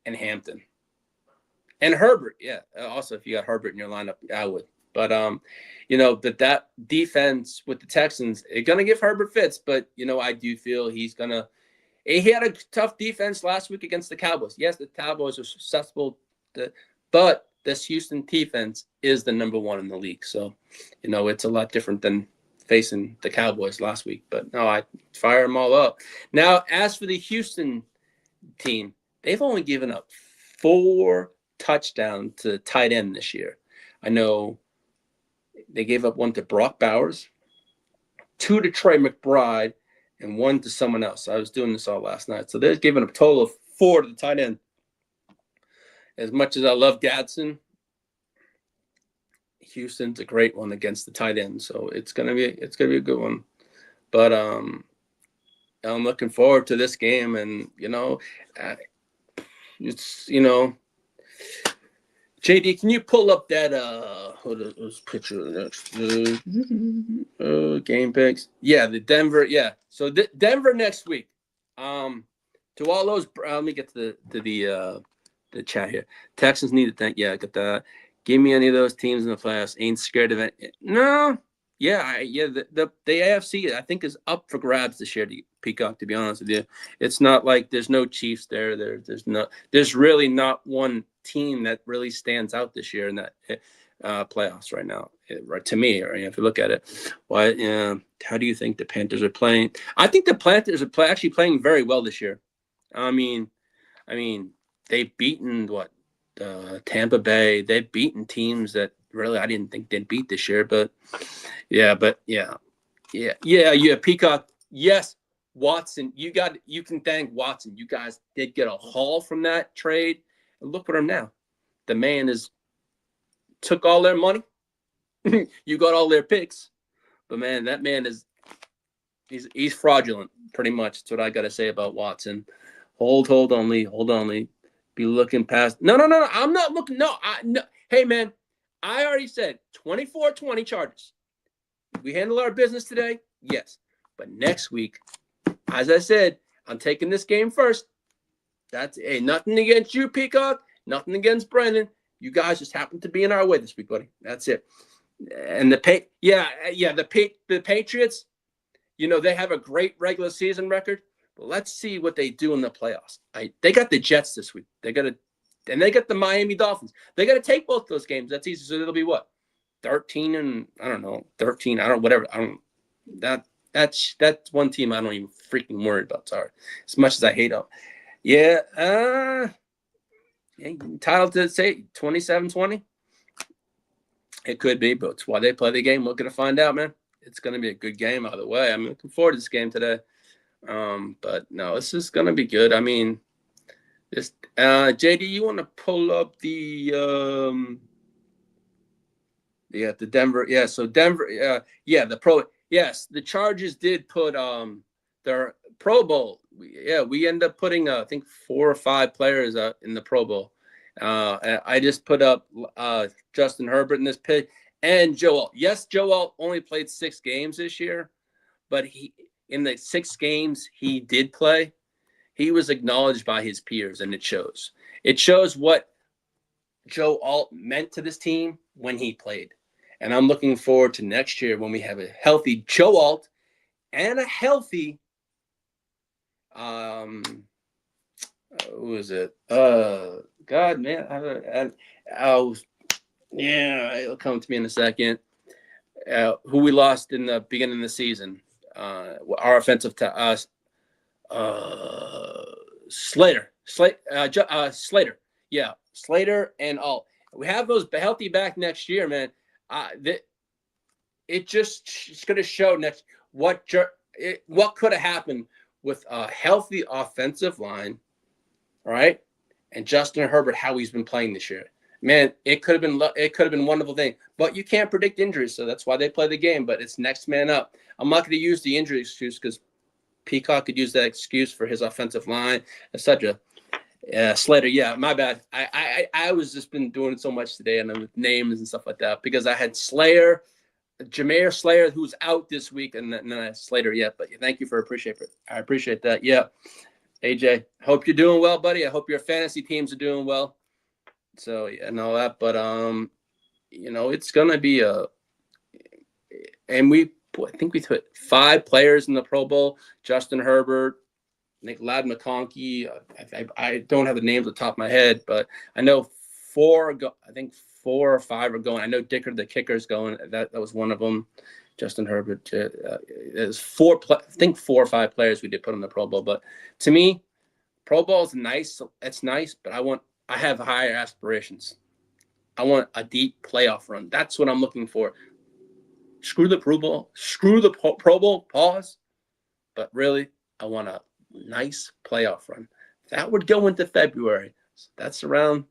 and Hampton. And Herbert, yeah. Also, if you got Herbert in your lineup, I would. But, that defense with the Texans, it's going to give Herbert fits. But, I do feel he had a tough defense last week against the Cowboys. Yes, the Cowboys are successful, but this Houston defense is the number 1 in the league. So, it's a lot different than facing the Cowboys last week. But, no, I fire them all up. Now, as for the Houston team, they've only given up 4 touchdowns to tight end this year. I know they gave up 1 to Brock Bowers, 2 to Trey McBride, and 1 to someone else. I was doing this all last night. So they're giving a total of 4 to the tight end. As much as I love Gadsden, Houston's a great one against the tight end. So it's gonna be a good one. But I'm looking forward to this game, and it's JD, can you pull up that picture game picks? Yeah, the Denver. Yeah, so Denver next week. To all those, let me get to the chat here. Texans need to think. Yeah, I got that. Give me any of those teams in the playoffs. Ain't scared of it. No. Yeah, the AFC I think is up for grabs this year. Peacock, to be honest with you, it's not like there's no Chiefs there. There's really not one team that really stands out this year in that playoffs right now. Right to me, or if you look at it, how do you think the Panthers are playing? I think the Panthers are actually playing very well this year. I mean, they've beaten Tampa Bay. They've beaten teams that really I didn't think they'd beat this year, but yeah. Peacock, yes. Watson, you can thank Watson. You guys did get a haul from that trade. And look at him now. The man took all their money. You got all their picks. But man, that man he's fraudulent, pretty much. That's what I gotta say about Watson. Hold on, Lee. Be looking past. No. I'm not looking. No. Hey man, I already said 24-20 Chargers. We handle our business today, yes. But next week, as I said, I'm taking this game first. That's nothing against you, Peacock. Nothing against Brendan. You guys just happen to be in our way this week, buddy. That's it. And the Patriots, they have a great regular season record. But let's see what they do in the playoffs. They got the Jets this week. They got the Miami Dolphins. They got to take both those games. That's easy. So it'll be what? 13 and I don't know, 13. I don't whatever. I don't that's one team I don't even freaking worry about. Sorry. As much as I hate them. Yeah, entitled to say 27-20. It could be, but it's why they play the game. We're gonna find out, man. It's gonna be a good game either way. I'm looking forward to this game today. But no, this is gonna be good. I mean, this JD, you want to pull up the Denver. Yeah, so Denver. The Chargers did put their Pro Bowl. We end up putting I think 4 or 5 players in the Pro Bowl. I just put up Justin Herbert in this pick and Joel. Yes, Joel only played 6 games this year, but in the 6 games he did play, he was acknowledged by his peers, and it shows. It shows what Joe Alt meant to this team when he played. And I'm looking forward to next year when we have a healthy Joe Alt and a healthy who is it? God, man. It'll come to me in a second. Who we lost in the beginning of the season. Our offensive Slater. Slater. Yeah, Slater and all. We have those healthy back next year, man. It's going to show next what could have happened with a healthy offensive line, right? And Justin Herbert, how he's been playing this year. Man, it could have been a wonderful thing, but you can't predict injuries, so that's why they play the game. But it's next man up. I'm not going to use the injury excuse because Peacock could use that excuse for his offensive line, etc. Slater, yeah, my bad. I was just been doing so much today and with names and stuff like that because I had Jameer Slayer, who's out this week, and then I had Slater yet. But thank you for appreciate it. I appreciate that. Yeah, AJ, hope you're doing well, buddy. I hope your fantasy teams are doing well. So and all that, but it's gonna be and I think we put 5 players in the Pro Bowl. Justin Herbert, Nick Ladd McConkey. I don't have the names at the top of my head, but I know 4 or 5 are going. I know Dicker, the kicker, is going. That was one of them. Justin Herbert. There's 4 or 5 players we did put in the Pro Bowl. But to me, Pro Bowl is nice. It's nice, but I have higher aspirations. I want a deep playoff run. That's what I'm looking for. Screw the Pro Bowl. Screw the Pro Bowl. Pause. But really, I want a nice playoff run. That would go into February. So that's around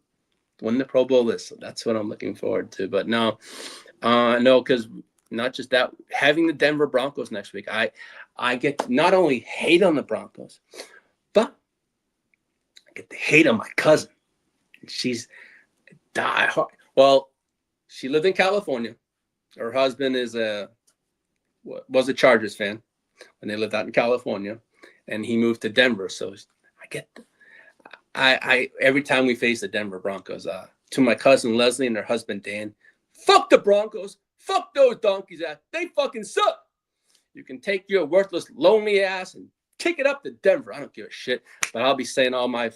when the Pro Bowl is. So that's what I'm looking forward to. But no, because not just that, having the Denver Broncos next week, I get to not only hate on the Broncos, but I get to hate on my cousin. She's diehard. Well, she lived in California. Her husband was a Chargers fan when they lived out in California, and he moved to Denver. So I every time we face the Denver Broncos, to my cousin Leslie and her husband Dan, fuck the Broncos, fuck those donkeys ass, they fucking suck. You can take your worthless, lonely ass and kick it up to Denver. I don't give a shit, but I'll be saying all my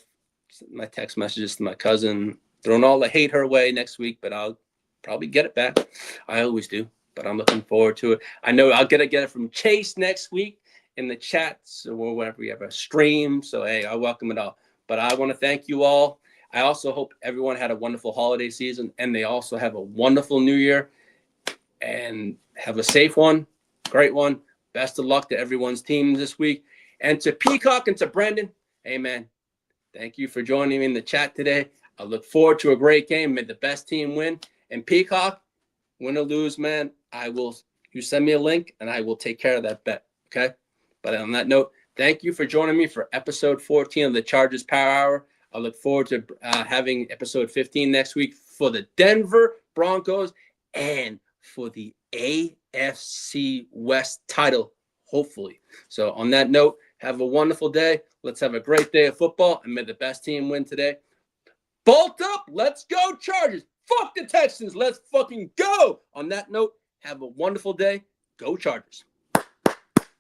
text messages to my cousin, throwing all the hate her way next week, but I'll probably get it back. I always do, but I'm looking forward to it. I know I'll get it from Chase next week in the chats or wherever we have a stream. So, hey, I welcome it all. But I want to thank you all. I also hope everyone had a wonderful holiday season, and they also have a wonderful new year and have a safe one, great one. Best of luck to everyone's team this week. And to Peacock and to Brendan, hey, man, thank you for joining me in the chat today. I look forward to a great game. May the best team win. And Peacock, win or lose, man, you send me a link and I will take care of that bet. Okay. But on that note, thank you for joining me for episode 14 of the Chargers Power Hour. I look forward to having episode 15 next week for the Denver Broncos and for the AFC West title, hopefully. So on that note, have a wonderful day. Let's have a great day of football, and may the best team win today. Bolt up. Let's go, Chargers. Fuck the Texans. Let's fucking go. On that note, have a wonderful day. Go Chargers.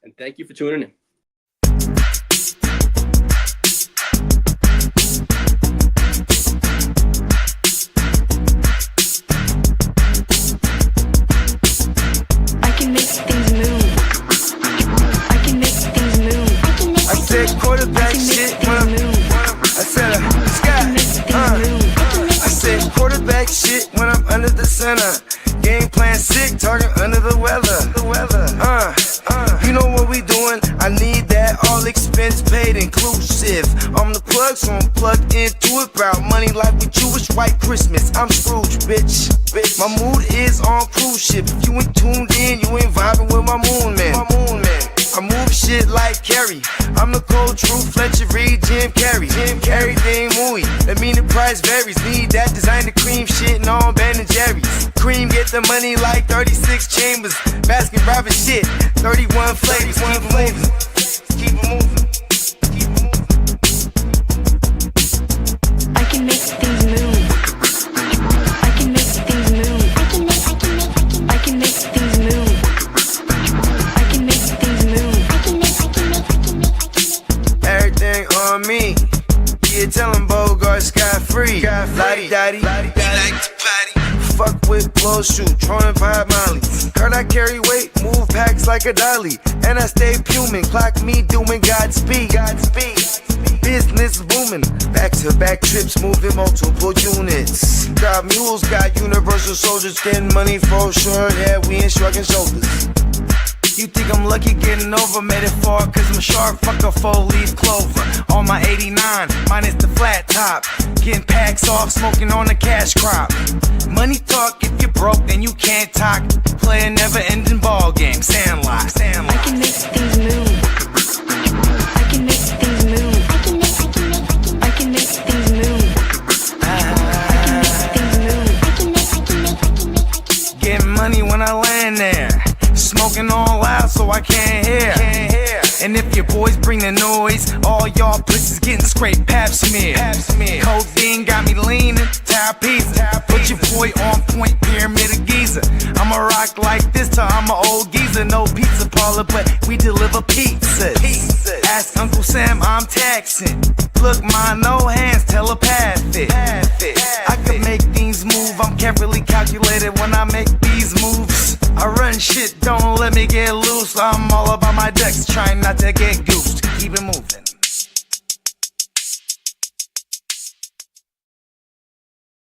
And thank you for tuning in. I can make things move. I can make things move. I said quarterback shit when I'm I said I said quarterback shit when I'm under the center. Game plan sick, talking under the weather. You know what we doing? I need that all expense paid inclusive. I'm the plug, so I'm plugged into it. About money like with Jewish white Christmas. I'm Scrooge, bitch. My mood is on cruise ship. If you ain't tuned in, you ain't vibing with my moon man. I move shit like Kerry. I'm the cold truth, Fletcher Reed, Jim Carrey. Everything mooey, that mean the price varies. Need that designer cream shit and on Ben and Jerry's. Cream get the money like 36 chambers. Baskin Robbins shit, 31 flavors. Keep it moving. I can make things move. I can make things move. I can make things move. I can make things move. Everything on me. Yeah, tell him Bogart scot-free. Lottie Dottie, he like to party. Fuck with blow shoot, throwing 5 Molly. Heard I carry weight, move packs like a dolly. And I stay fuming, clock me doing Godspeed. Business booming, back-to-back trips, moving multiple units. Got mules, got universal soldiers, getting money for sure. Yeah, we ain't shrugging shoulders. You think I'm lucky getting over, made it far, cause I'm sharp, fuck a 4-leaf clover. On my 89, minus the flat top. Getting packs off, smoking on the cash crop. Money talk, if you're broke, then you can't talk. Play a never-ending ball game, Sandlot. I can make things move. I can make things move. I can make things move. Getting money when I land there. Smoking all loud so I can't hear. And if your boys bring the noise, all y'all pussies getting scraped pap smear. Codeine got me leaning, piece. Put your boy on point, pyramid of Giza. I'ma rock like this till I'm an old geezer. No pizza parlor, but we deliver pizzas. Ask Uncle Sam, I'm taxing. Look, my no hands, telepathic. I can make things move, I'm carefully calculated when I make these moves. I run shit, don't let me get loose. I'm all about my ducks, trying not to get goosed. Keep it moving.